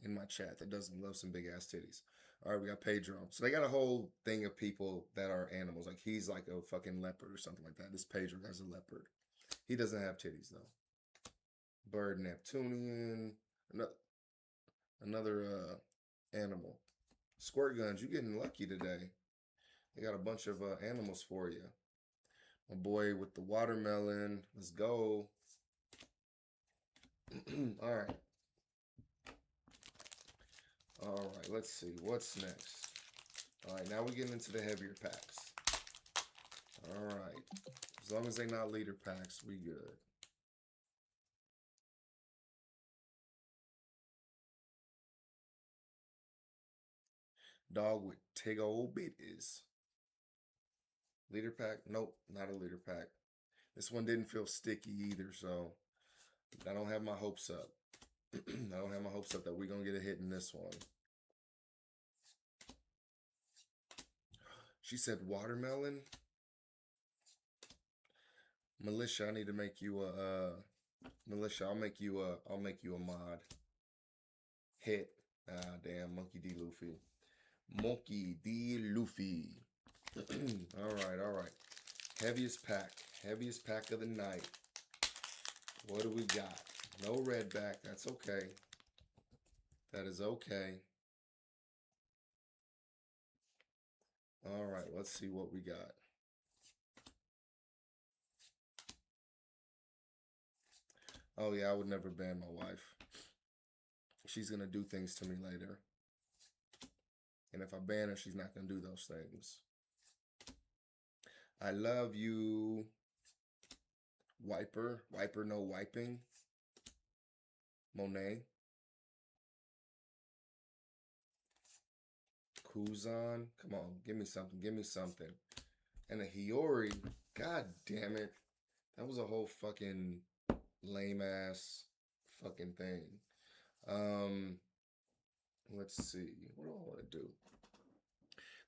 in my chat that doesn't love some big ass titties. All right, we got Pedro. So they got a whole thing of people that are animals. Like he's like a fucking leopard or something like that. This Pedro guy's a leopard. He doesn't have titties though. Bird Neptunian. Another animal. Squirt Guns, you getting lucky today. They got a bunch of animals for you. My boy with the watermelon. Let's go. All right. All right, let's see. What's next? All right, now we're getting into the heavier packs. All right. As long as they're not leader packs, we good. Dog with tig old bitties. Leader pack? Nope, not a leader pack. This one didn't feel sticky either, so I don't have my hopes up. I don't have my hopes up that we're going to get a hit in this one. She said watermelon. Militia, I need to make you a Militia, I'll make you a mod. Hit. Ah damn, Monkey D. Luffy. Monkey D. Luffy. All right. Heaviest pack of the night. What do we got? No redback, that's okay. That is okay. All right, let's see what we got. Oh yeah, I would never ban my wife. She's gonna do things to me later. And if I ban her, she's not gonna do those things. I love you. Wiper, no wiping. Monet. Kuzan. Come on, give me something. And a Hiyori. God damn it. That was a whole fucking lame ass fucking thing. Let's see. What do I want to do?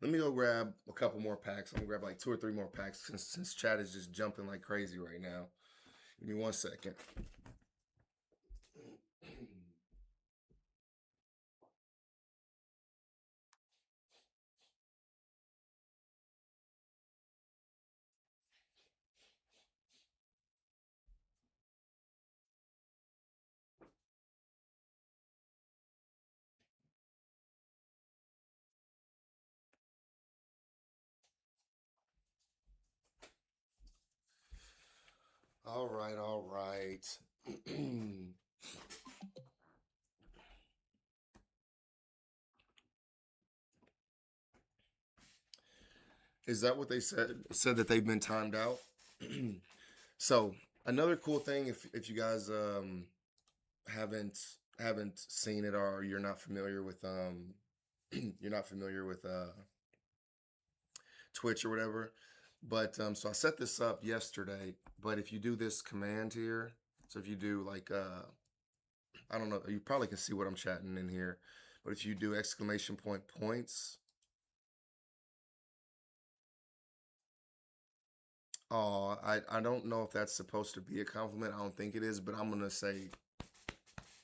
Let me go grab a couple more packs. I'm gonna grab like 2 or 3 more packs since chat is just jumping like crazy right now. Give me 1 second. All right, all right. Is that what they said? Said that they've been timed out. So another cool thing, if you guys haven't seen it, or you're not familiar with you're not familiar with Twitch or whatever, but so I set this up yesterday. But if you do this command here, so if you do like I don't know, you probably can see what I'm chatting in here, but if you do exclamation point points. Oh, I don't know if that's supposed to be a compliment. I don't think it is, but I'm gonna say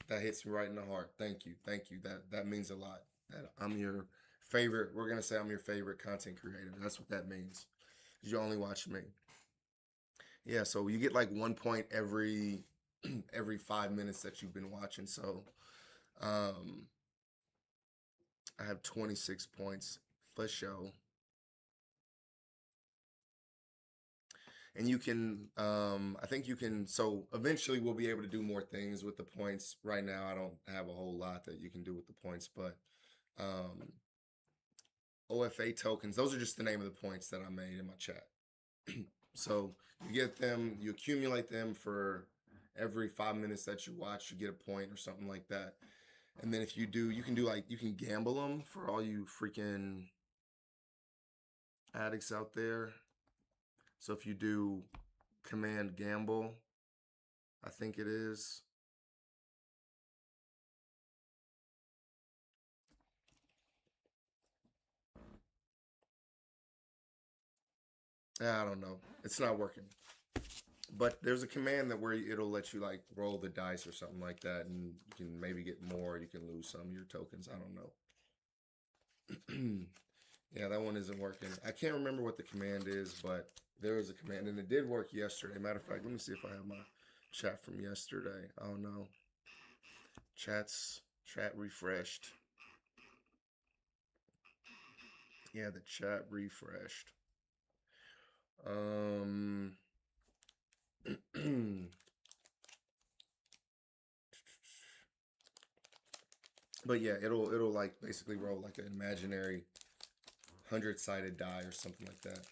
that hits me right in the heart. Thank you, thank you. That means a lot. That I'm your favorite. We're gonna say I'm your favorite content creator. That's what that means. You only watch me. Yeah, so you get like 1 point every every 5 minutes that you've been watching. So um, I have 26 points for show. And you can I think you can, so eventually we'll be able to do more things with the points. Right now I don't have a whole lot that you can do with the points, but um OFA tokens, those are just the name of the points that I made in my chat. So you get them, you accumulate them for every 5 minutes that you watch, you get a point or something like that. And then if you do, you can do like, you can gamble them for all you freaking addicts out there. So if you do command gamble, I think it is. I don't know. It's not working. But there's a command that where it'll let you like roll the dice or something like that, and you can maybe get more. You can lose some of your tokens. I don't know. Yeah, that one isn't working. I can't remember what the command is, but there was a command, and it did work yesterday. Matter of fact, let me see if I have my chat from yesterday. Oh no, chat refreshed. Yeah, the chat refreshed. But yeah, it'll like basically roll like an imaginary 100-sided die or something like that.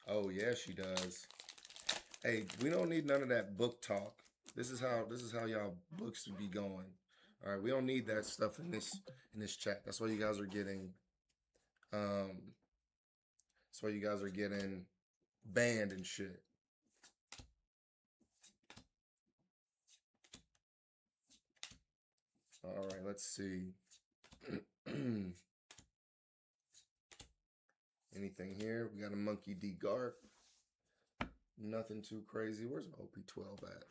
Oh yeah, she does. Hey, we don't need none of that book talk. This is how y'all books be going. All right, we don't need that stuff in this chat. That's why you guys are getting that's why you guys are getting banned and shit. All right, let's see. Anything here? We got a monkey D Garp. Nothing too crazy. Where's my OP-12 at?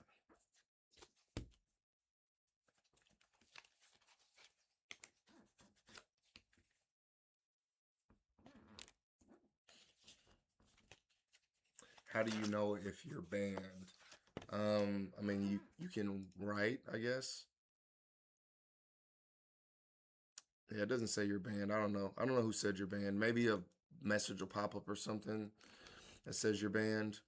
How do you know if you're banned? I mean, you can write, I guess. Yeah, it doesn't say you're banned. I don't know. I don't know who said you're banned. Maybe a message will pop up or something that says you're banned.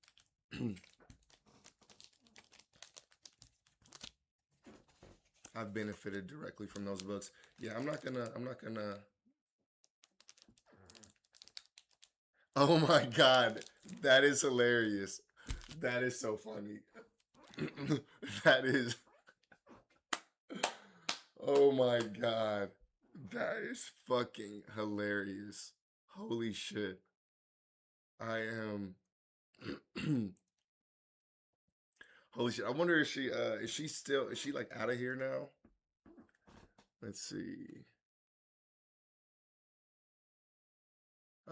I've benefited directly from those books. Yeah, I'm not gonna. Oh my God, that is hilarious. That is so funny. That is. Oh my God, that is fucking hilarious. Holy shit. I am. Holy shit. I wonder if is she like out of here now? Let's see.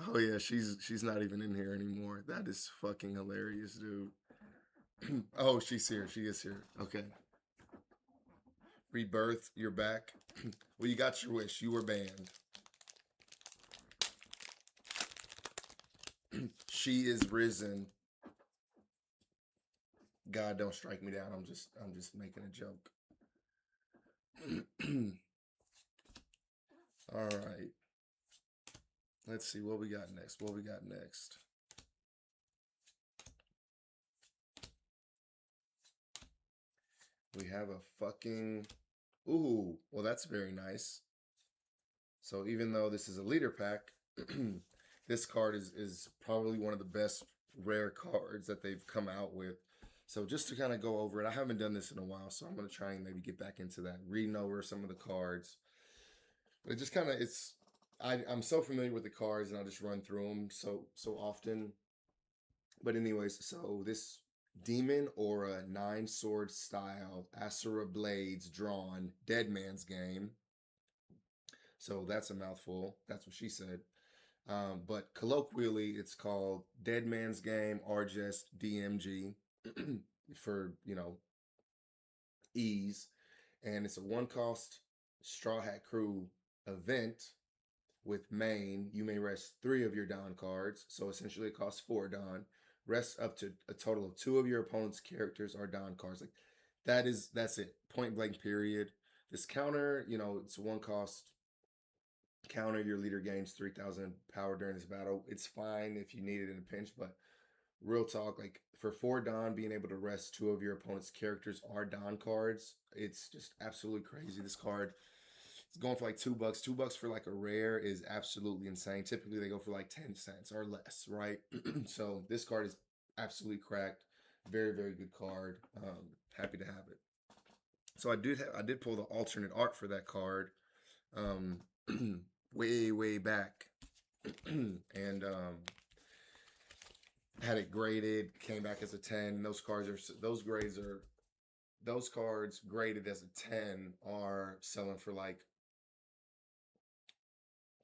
Oh yeah, she's not even in here anymore. That is fucking hilarious, dude. Oh, she's here. She is here. Okay. Rebirth, you're back. Well, you got your wish. You were banned. She is risen. God, don't strike me down. I'm just making a joke. All right. Let's see what we got next. What we got next. We have a fucking... Ooh, well, that's very nice. So even though this is a leader pack, this card is probably one of the best rare cards that they've come out with. So just to kind of go over it, I haven't done this in a while, so I'm going to try and maybe get back into that, reading over some of the cards. But it just kind of, I'm so familiar with the cards, and I just run through them so often. But anyways, so this Demon Aura 9-sword style Asura Blades drawn Dead Man's Game. So that's a mouthful. That's what she said. But colloquially, it's called Dead Man's Game, RJS DMG, for, ease. And it's a one-cost Straw Hat Crew event with main. You may rest 3 of your Don cards. So essentially it costs 4 Don. Rest up to a total of 2 of your opponent's characters are Don cards. Like that's it. Point blank period. This counter, it's a one-cost counter. Your leader gains 3,000 power during this battle. It's fine if you need it in a pinch, but real talk, like for 4 Don, being able to rest 2 of your opponent's characters are Don cards. It's just absolutely crazy. This card is going for like $2. $2 for like a rare is absolutely insane. Typically they go for like 10 cents or less, right? So this card is absolutely cracked. Very, very good card. Happy to have it. So I did pull the alternate art for that card. Way back. And had it graded, came back as a 10. Those cards graded as a 10 are selling for like,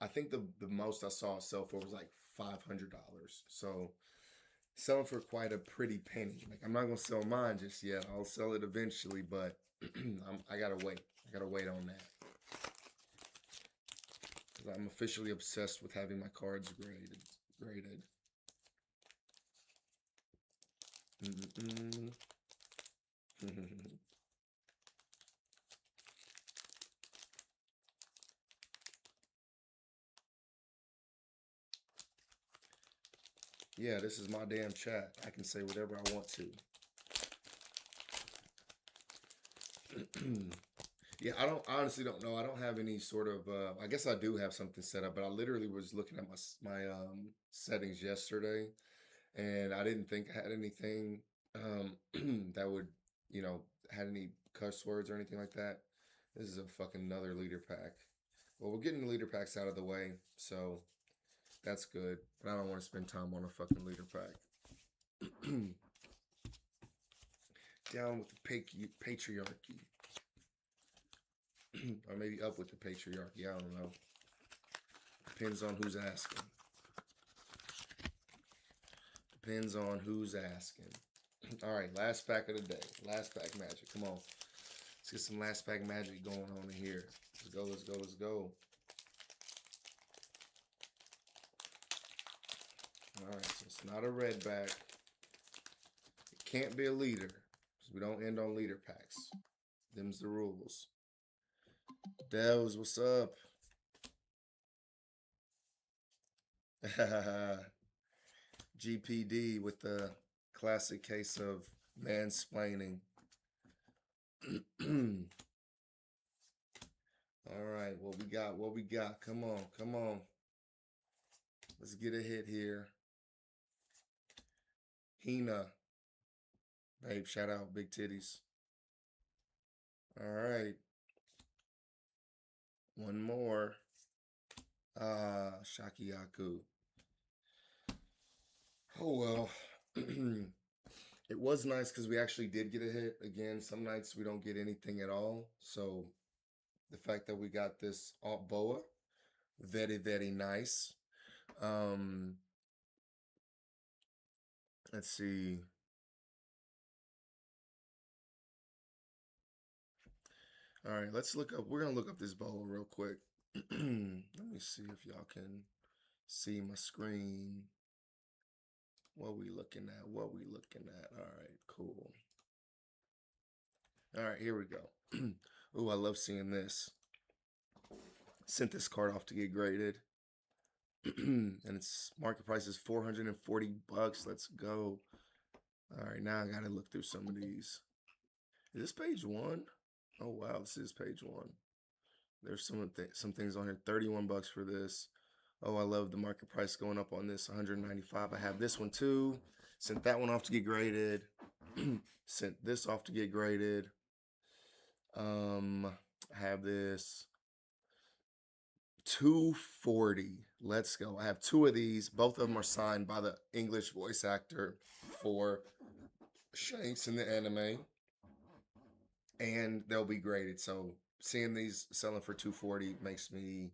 I think the most I saw it sell for was like $500. So selling for quite a pretty penny. Like I'm not gonna sell mine just yet. I'll sell it eventually, but I gotta wait. I gotta wait on that. I'm officially obsessed with having my cards graded. Yeah, this is my damn chat. I can say whatever I want to. Yeah, I honestly don't know. I don't have any sort of. I guess I do have something set up, but I literally was looking at my settings yesterday, and I didn't think I had anything that would, had any cuss words or anything like that. This is a fucking another leader pack. Well, we're getting the leader packs out of the way, so that's good. But I don't want to spend time on a fucking leader pack. Down with the patriarchy. Or maybe up with the patriarchy. I don't know. Depends on who's asking. Depends on who's asking. All right, last pack of the day. Last pack magic. Come on. Let's get some last pack magic going on in here. Let's go. All right, so it's not a red back. It can't be a leader, because we don't end on leader packs. Them's the rules. Devs, what's up? GPD with the classic case of mansplaining. All right, what we got? Come on. Let's get a hit here. Hina. Babe, shout out, big titties. All right. One more. Shakiyaku. Oh, well. It was nice because we actually did get a hit. Again, some nights we don't get anything at all. So the fact that we got this alt boa, very, very nice. Let's see. All right, let's look up. We're going to look up this boa real quick. Let me see if y'all can see my screen. What we looking at? All right, cool. All right, here we go. Oh, I love seeing this. Sent this card off to get graded. And its market price is $440. Let's go. All right, now I got to look through some of these. Is this page 1? Oh wow, this is page 1. There's some things on here. 31 bucks for this. Oh, I love the market price going up on this. 195. I have this one too. Sent that one off to get graded. Sent this off to get graded. I have this 240. Let's go. I have 2 of these. Both of them are signed by the English voice actor for Shanks in the anime, and they'll be graded. So seeing these selling for 240 makes me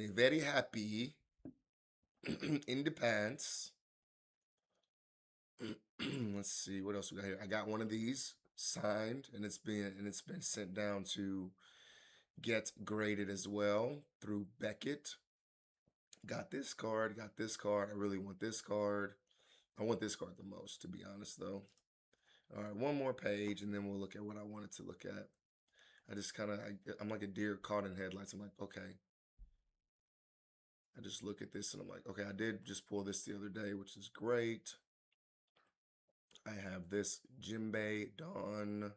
very happy. In the pants. Let's see what else we got here. I got one of these signed, and it's been sent down to get graded as well through Beckett. Got this card. Got this card. I really want this card. I want this card the most, to be honest, though. All right, one more page, and then we'll look at what I wanted to look at. I just I'm like a deer caught in headlights. I'm like, okay. I just look at this, and I'm like, okay, I did just pull this the other day, which is great. I have this Jimbei Dawn.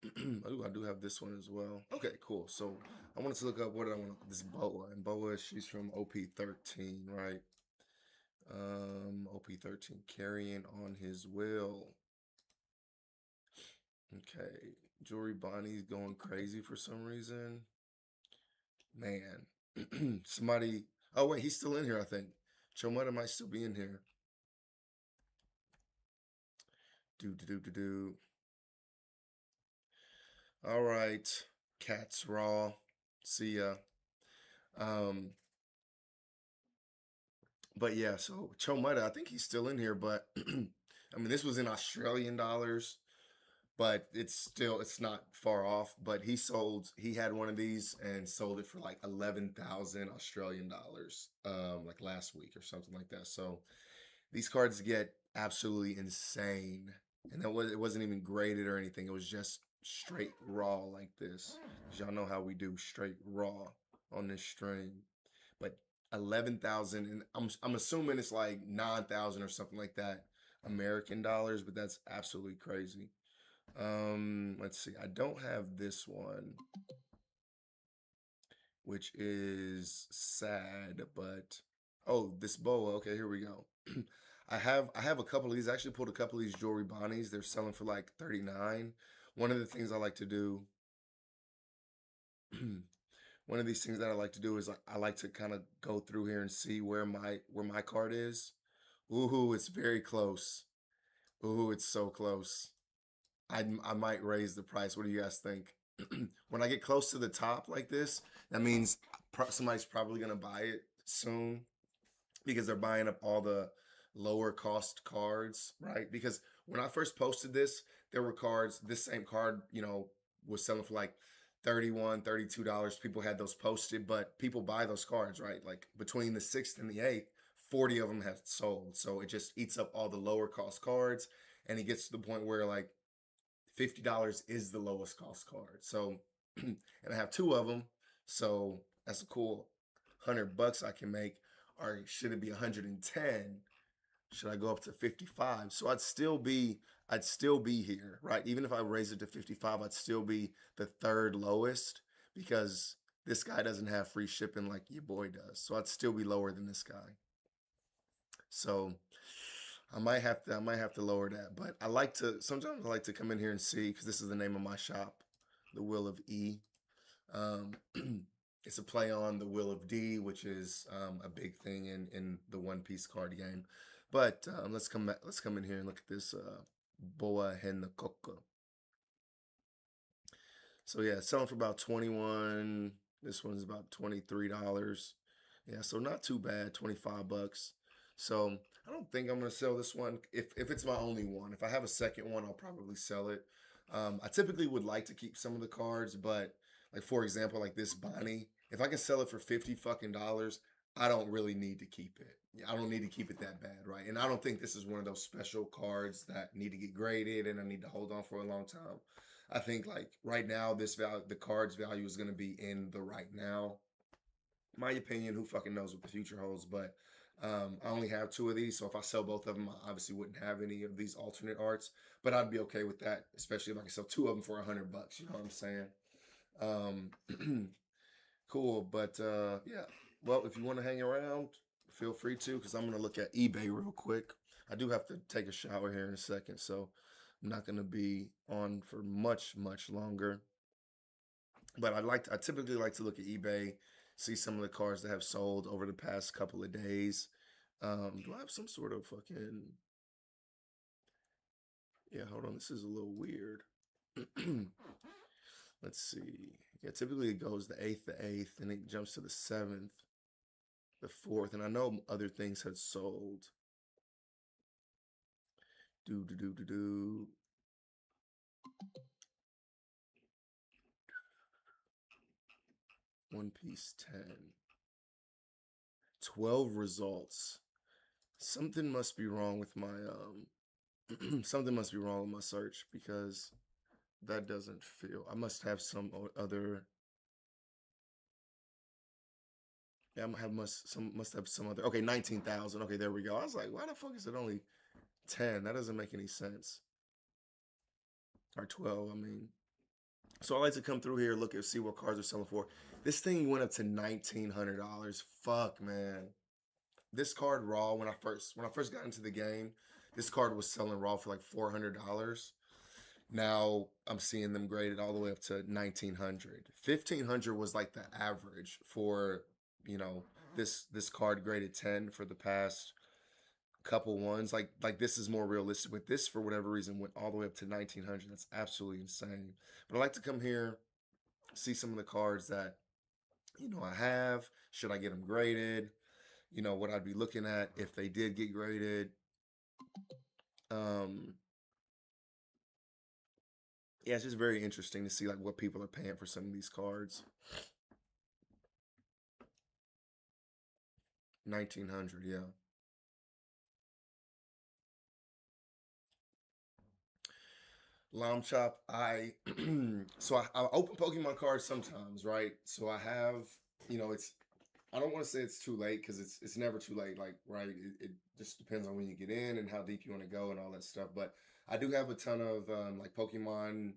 Oh, I do have this one as well. Okay, cool. So I wanted to look up what did I want. This Boa, and Boa, she's from OP-13, right? OP-13, carrying on his will. Okay, Jewelry Bonnie's going crazy for some reason. Man, somebody. Oh wait, he's still in here. I think Chometta might still be in here. Do. All right, Cats Raw. See ya. But yeah, so Chometta, I think he's still in here, but I mean, this was in Australian dollars, but it's not far off. But he had one of these and sold it for like 11,000 Australian dollars, like last week or something like that. So these cards get absolutely insane, and it wasn't even graded or anything. It was just straight raw like this. 'Cause y'all know how we do straight raw on this stream. But 11,000, and I'm assuming it's like 9,000 or something like that American dollars, but that's absolutely crazy. Let's see. I don't have this one, which is sad, but oh, this Boa. Okay, here we go. I have a couple of these. I actually pulled a couple of these Jewelry Bonnies. They're selling for like 39. One of the things I like to do one of these things that I like to do is I like to kind of go through here and see where my card is. Ooh, it's very close. Ooh, it's so close. I might raise the price. What do you guys think? When I get close to the top like this, that means somebody's probably gonna buy it soon because they're buying up all the lower cost cards, right? Because when I first posted this, there were cards, this same card, was selling for like $31, $32. People had those posted, but people buy those cards, right? Like between the 6th and the 8th, 40 of them have sold. So it just eats up all the lower cost cards, and it gets to the point where like $50 is the lowest cost card. So, and I have 2 of them. So that's a cool $100 I can make. Or should it be 110? Should I go up to 55? So I'd still be here, right? Even if I raise it to 55, I'd still be the 3rd lowest because this guy doesn't have free shipping like your boy does. So I'd still be lower than this guy. So I might have to lower that. But sometimes I like to come in here and see, because this is the name of my shop, The Will of E. It's a play on the Will of D, which is a big thing in the One Piece card game. But let's come in here and look at this Boa Henokoko. So yeah, selling for about 21. This one's about $23. Yeah, so not too bad, 25 bucks. So I don't think I'm gonna sell this one if it's my only one. If I have a second one, I'll probably sell it. I typically would like to keep some of the cards, but like for example, like this Bonnie, if I can sell it for $50 I don't really need to keep it. I don't need to keep it that bad, right? And I don't think this is one of those special cards that need to get graded and I need to hold on for a long time. I think like right now, the card's value is going to be in the right now. My opinion, who fucking knows what the future holds, but I only have two of these, so if I sell both of them, I obviously wouldn't have any of these alternate arts. But I'd be okay with that, especially if I can sell two of them for $100. You know what I'm saying? Cool, but yeah. Well, if you want to hang around, feel free to, because I'm gonna look at eBay real quick. I do have to take a shower here in a second, so I'm not gonna be on for much longer. But I typically like to look at eBay, see some of the cars that have sold over the past couple of days. Do I have some sort of fucking, yeah, hold on, this is a little weird. Let's see. Yeah, typically it goes the 8th, and it jumps to the 7th, the 4th, and I know other things had sold. Do do do do do. One Piece 10. 12 results. Something must be wrong with my something must be wrong with my search, because that doesn't feel. I must have some other. Yeah, must have some other. Okay, 19,000. Okay, there we go. I was like, why the fuck is it only 10? That doesn't make any sense. Or 12, I mean. So I like to come through here, look and see what cars are selling for. This thing went up to $1,900. Fuck, man. This card raw, when I first got into the game, this card was selling raw for like $400. Now I'm seeing them graded all the way up to 1,900. 1,500 was like the average for, you know, this card graded 10 for the past couple ones. Like this is more realistic. With this, for whatever reason, went all the way up to 1,900. That's absolutely insane. But I like to come here, see some of the cards that I have. Should I get them graded? What I'd be looking at if they did get graded. Um, yeah, it's just very interesting to see like what people are paying for some of these cards. 1,900, yeah. Lamb chop, I so I open Pokemon cards sometimes, right? So I have, it's I don't want to say it's too late, because it's never too late, like, right? It just depends on when you get in and how deep you want to go and all that stuff. But I do have a ton of like Pokemon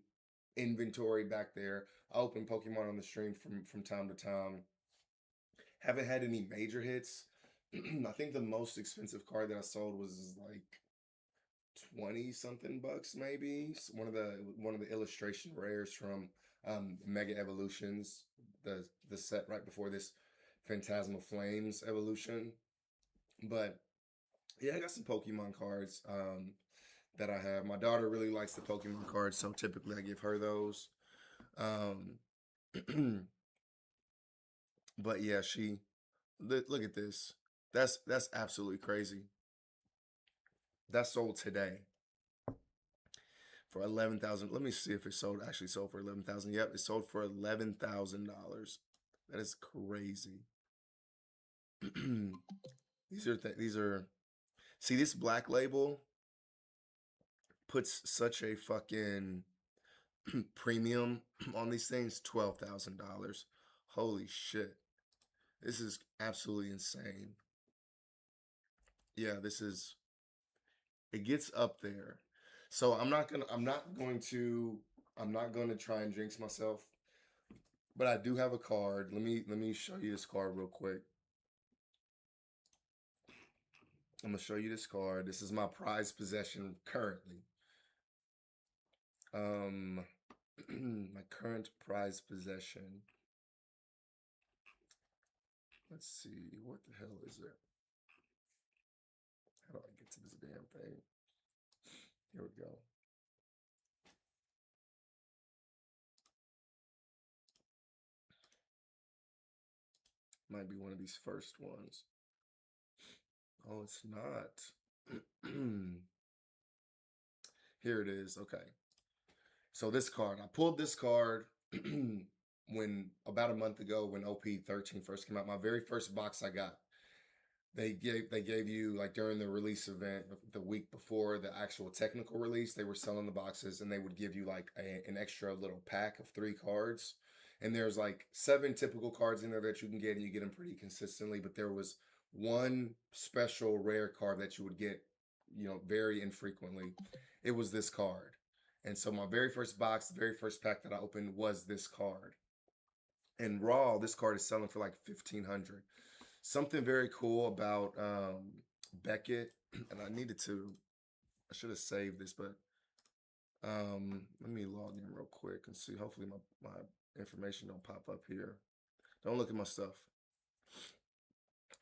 inventory back there. I open Pokemon on the stream from time to time. Haven't had any major hits. I think the most expensive card that I sold was like 20 something bucks, maybe. One of the illustration rares from Mega Evolutions, the set right before this Phantasmal Flames evolution. But yeah, I got some Pokemon cards that I have. My daughter really likes the Pokemon cards, so typically I give her those. Um, but yeah, look at this. That's absolutely crazy. That sold today for 11,000. Let me see if it actually sold for 11,000. Yep, it sold for $11,000. That is crazy. These are see, this Black Label puts such a fucking premium on these things. $12,000. Holy shit. This is absolutely insane. Yeah, it gets up there. So I'm not going to try and jinx myself, but I do have a card. Let me show you this card real quick. I'm gonna show you this card. This is my prized possession currently. My current prized possession. Let's see, what the hell is it? How do I get to this damn thing? Here we go. Might be one of these first ones. Oh, it's not. Here it is. Okay. So this card, I pulled this card when about a month ago, when OP-13 first came out. My very first box I got. They gave you, like, during the release event the week before the actual technical release, they were selling the boxes, and they would give you like an extra little pack of 3 cards. And there's like 7 typical cards in there that you can get, and you get them pretty consistently. But there was one special rare card that you would get, very infrequently. It was this card. And so my very first box, the very first pack that I opened was this card. And raw, this card is selling for like 1,500. Something very cool about Beckett, and I should have saved this, but let me log in real quick and see. Hopefully my information don't pop up here. Don't look at my stuff.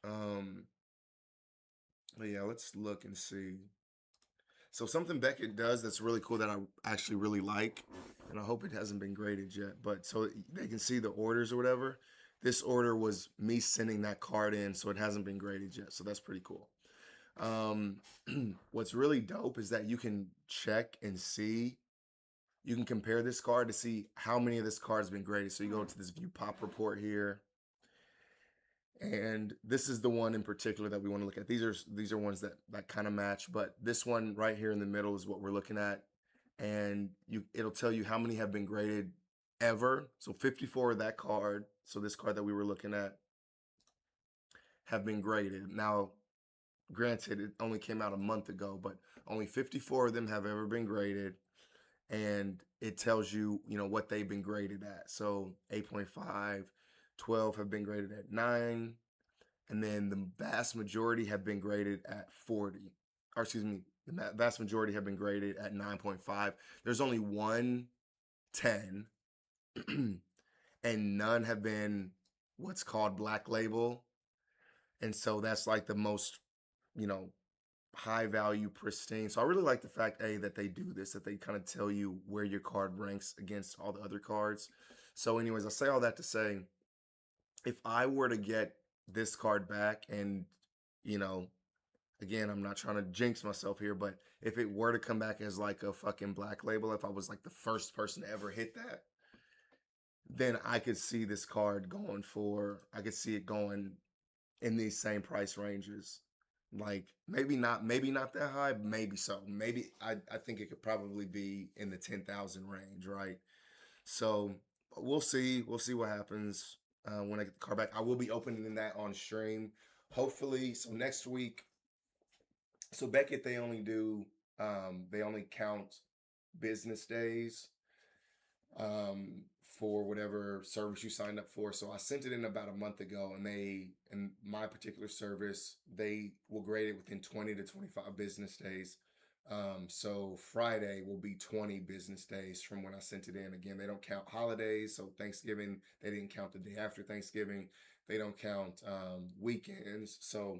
Um, but yeah, let's look and see. So something Beckett does that's really cool that I actually really like, and I hope it hasn't been graded yet, but so they can see the orders or whatever. This order was me sending that card in, so it hasn't been graded yet. So that's pretty cool. Um, what's really dope is that you can check and see. You can compare this card to see how many of this card has been graded. So you go to this view pop report here, and this is the one in particular that we want to look at. These are ones that kind of match, but this one right here in the middle is what we're looking at, and it'll tell you how many have been graded ever. So 54 of that card, so this card that we were looking at, have been graded. Now, granted, it only came out a month ago, but only 54 of them have ever been graded, and it tells you, what they've been graded at. So 8.5, 12 have been graded at 9, and then the vast majority have been graded at 40. Or excuse me, the vast majority have been graded at 9.5. There's only one 10, and none have been what's called black label. And so that's like the most, you know, high value, pristine. So I really like the fact, that they do this, that they kind of tell you where your card ranks against all the other cards. So, anyways, I say all that to say, if I were to get this card back, and, you know, again, I'm not trying to jinx myself here, but if it were to come back as like a fucking black label, if I was like the first person to ever hit that, then I could see this card I could see it going in these same price ranges. Like maybe not that high, maybe so. Maybe I think it could probably be in the 10,000 range, right? So we'll see. We'll see what happens when I get the car back. I will be opening that on stream, hopefully. So next week. So Beckett, they only count business days for whatever service you signed up for. So I sent it in about a month ago, and in my particular service, they will grade it within 20 to 25 business days. So Friday will be 20 business days from when I sent it in. Again, they don't count holidays. So Thanksgiving, they didn't count the day after Thanksgiving. They don't count weekends. So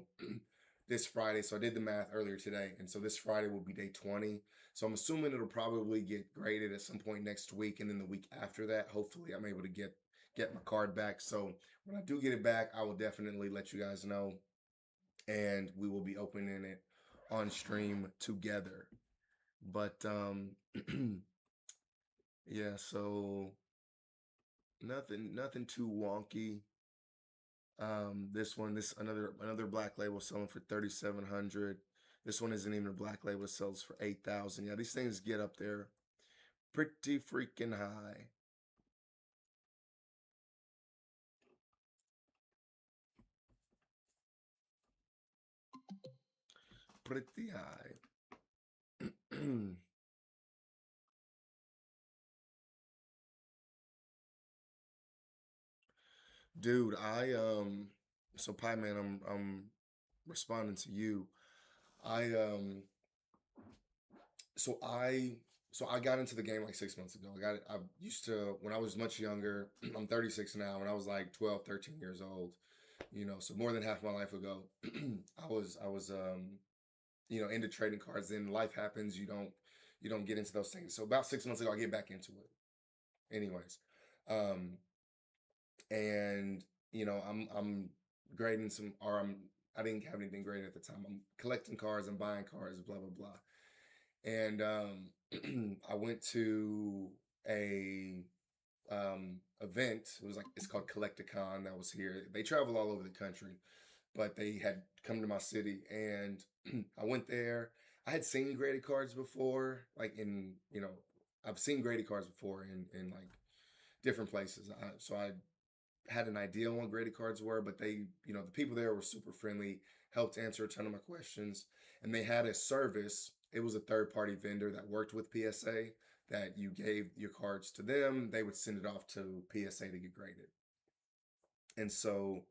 this Friday, so I did the math earlier today, and so this Friday will be day 20. So I'm assuming it'll probably get graded at some point next week, and then the week after that, hopefully I'm able to get my card back. So when I do get it back, I will definitely let you guys know, and we will be opening it on stream together. But yeah, so nothing too wonky. This another black label selling for 3,700. This one isn't even a black label, it sells for 8,000. Yeah, these things get up there pretty freaking high. Pretty high. Dude, so Pie Man, I'm responding to you. I so I so I got into the game like 6 months ago. I used to when I was much younger. I'm 36 now. When I was like 12, 13 years old, so more than half my life ago, I was into trading cards. Then life happens. You don't get into those things. So about 6 months ago, I get back into it. Anyways, um, and I'm grading some, or I didn't have anything graded at the time. I'm collecting cards. I'm buying cards. Blah blah blah. And I went to a event. It's called Collecticon that was here. They travel all over the country, but they had come to my city, and I went there. I had seen graded cards before, like I've seen graded cards before in like different places. So I had an idea on what graded cards were, but they, the people there were super friendly, helped answer a ton of my questions, and they had a service. It was a third party vendor that worked with PSA that you gave your cards to them, they would send it off to PSA to get graded. And so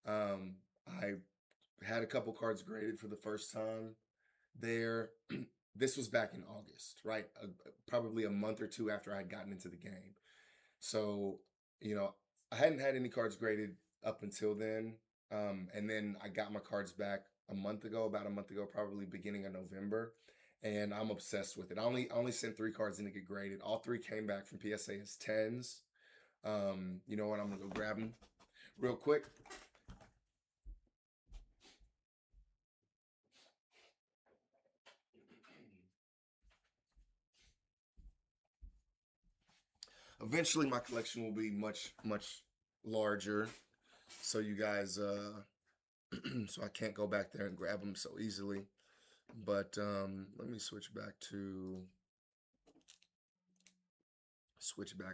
um, I had a couple cards graded for the first time there. This was back in August, right? Probably a month or two after I had gotten into the game. So, you know, I hadn't had any cards graded up until then. And then I got my cards back about a month ago, probably beginning of November. And I'm obsessed with it. I only sent 3 cards in to get graded. All 3 came back from PSA as 10s. You know what? I'm gonna go grab them real quick. Eventually, my collection will be much larger. So you guys, so I can't go back there and grab them so easily. But let me switch back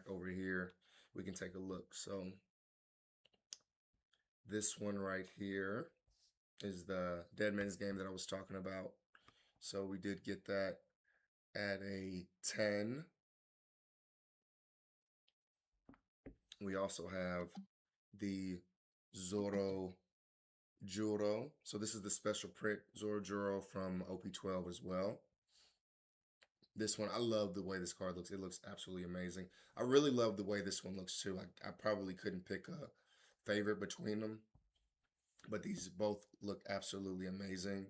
over here. We can take a look. So this one right here is the Dead Man's Game that I was talking about. So we did get that at a 10. We also have the Zoro Juro. So this is the special print Zoro Juro from OP-12 as well. This one, I love the way this card looks. It looks absolutely amazing. I really love the way this one looks too. I probably couldn't pick a favorite between them, but these both look absolutely amazing.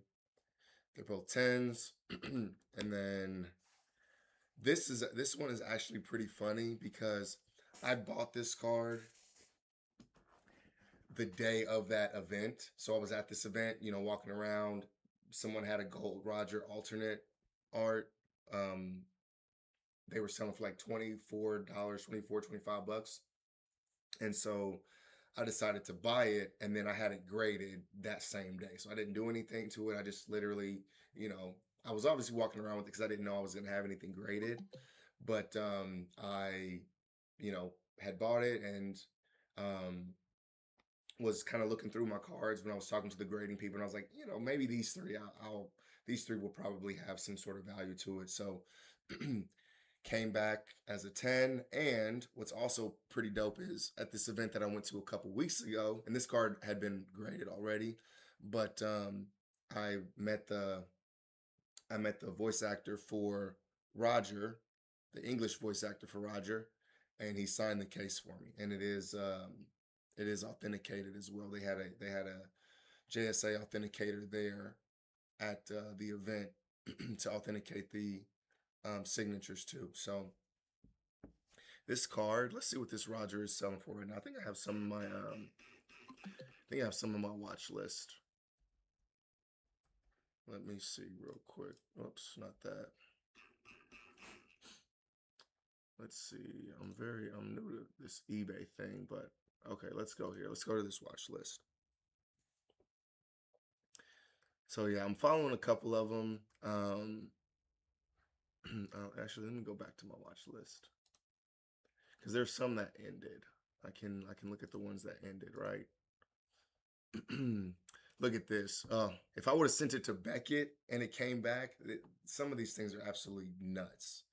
They're both 10s. And then this one is actually pretty funny because I bought this card the day of that event. So I was at this event, walking around. Someone had a Gold Roger alternate art. They were selling for like $24, 24, $25. And so I decided to buy it, and then I had it graded that same day. So I didn't do anything to it. I just literally, I was obviously walking around with it because I didn't know I was going to have anything graded. But I, had bought it and was kind of looking through my cards when I was talking to the grading people, and I was like, maybe these 3 will probably have some sort of value to it. So came back as a 10. And what's also pretty dope is at this event that I went to a couple weeks ago, and this card had been graded already, but I met the voice actor for Roger, the English voice actor for Roger, and he signed the case for me. And it is authenticated as well. They had a JSA authenticator there at the event to authenticate the signatures too. So this card, let's see what this Roger is selling for right now. I think I have some of my watch list. Let me see real quick. Oops, not that. Let's see. I'm new to this eBay thing, but okay, let's go here. Let's go to this watch list. So yeah, I'm following a couple of them. Actually, let me go back to my watch list because there's some that ended. I can look at the ones that ended, right? Look at this. If I would have sent it to Beckett and it came back, some of these things are absolutely nuts.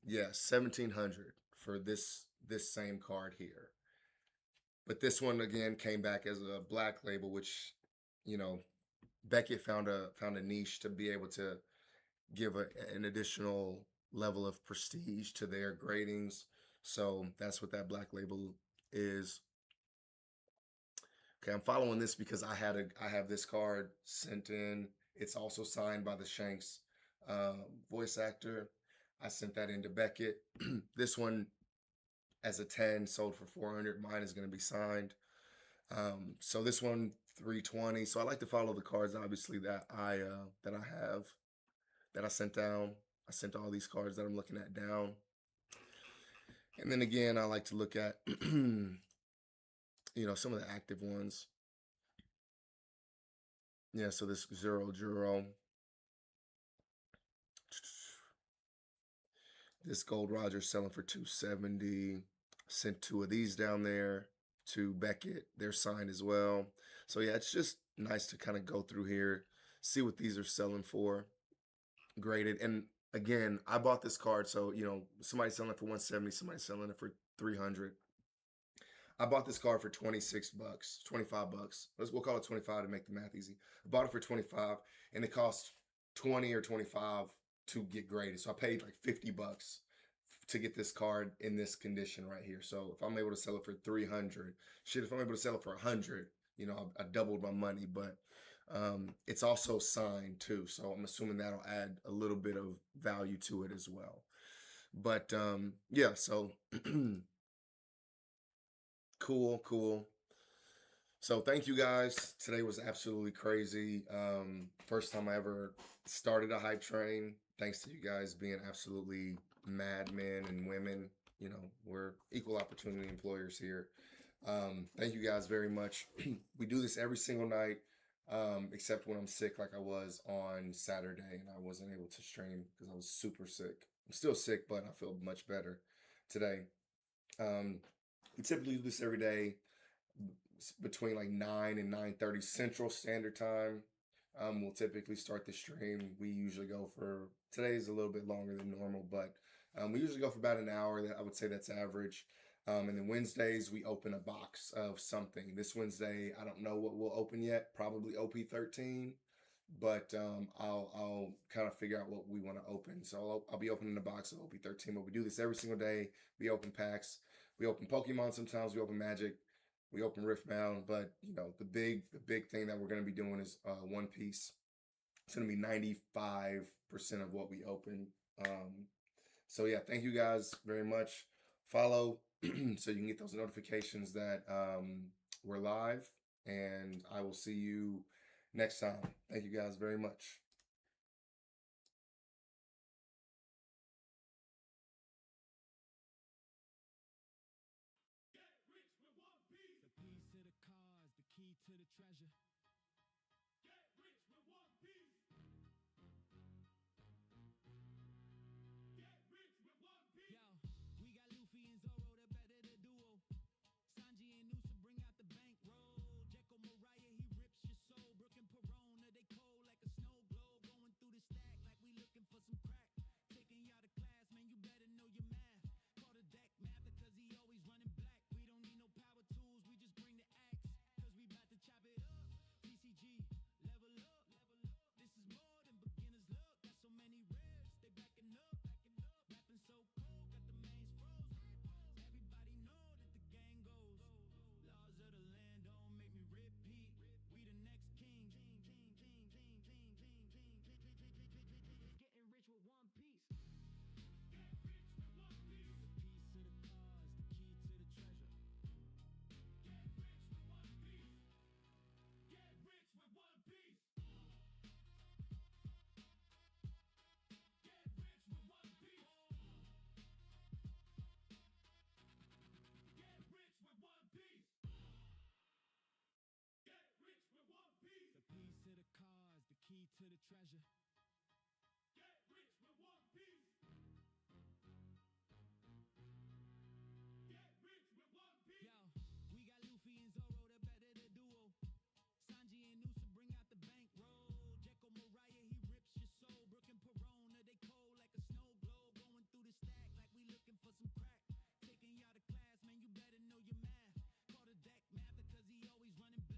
Yeah, 1,700 for this same card here. But this one again came back as a black label, which Beckett found a niche to be able to give an additional level of prestige to their gradings. So that's what that black label is. Okay, I'm following this because I have this card sent in. It's also signed by the Shanks voice actor. I sent that into Beckett. This one as a 10 sold for 400. Mine is going to be signed. So this one 320. So I like to follow the cards, obviously, that I have, that I sent down. I sent all these cards that I'm looking at down. And then again, I like to look at some of the active ones. Yeah, so this Zero Juro. This Gold Roger selling for 270. Sent two of these down there to Beckett. They're signed as well. So yeah, it's just nice to kind of go through here, see what these are selling for, graded. And again, I bought this card, so somebody's selling it for 170, somebody's selling it for 300. I bought this card for 26 bucks, 25 bucks. We'll call it 25 to make the math easy. I bought it for 25 and it cost 20 or 25 to get graded. So I paid like 50 bucks to get this card in this condition right here. So if I'm able to sell it for 300, shit, if I'm able to sell it for 100, I doubled my money, but it's also signed too. So I'm assuming that'll add a little bit of value to it as well. But yeah, so cool. So thank you guys. Today was absolutely crazy. First time I ever started a hype train. Thanks to you guys being absolutely madmen and women. We're equal opportunity employers here. Thank you guys very much. We do this every single night, except when I'm sick like I was on Saturday and I wasn't able to stream because I was super sick. I'm still sick, but I feel much better today. We typically do this every day between like 9 and 9:30 Central Standard Time. We'll typically start the stream. We usually go for, today's a little bit longer than normal, but we usually go for about an hour. That I would say that's average. And then Wednesdays, we open a box of something. This Wednesday, I don't know what we'll open yet, probably OP-13, but I'll kind of figure out what we want to open. So I'll be opening a box of OP-13, but we do this every single day. We open packs. We open Pokemon sometimes. We open Magic. We open Riftbound. But, the big thing that we're going to be doing is One Piece. It's going to be 95% of what we open. So yeah, thank you guys very much. Follow so you can get those notifications that we're live, and I will see you next time. Thank you guys very much. To the treasure.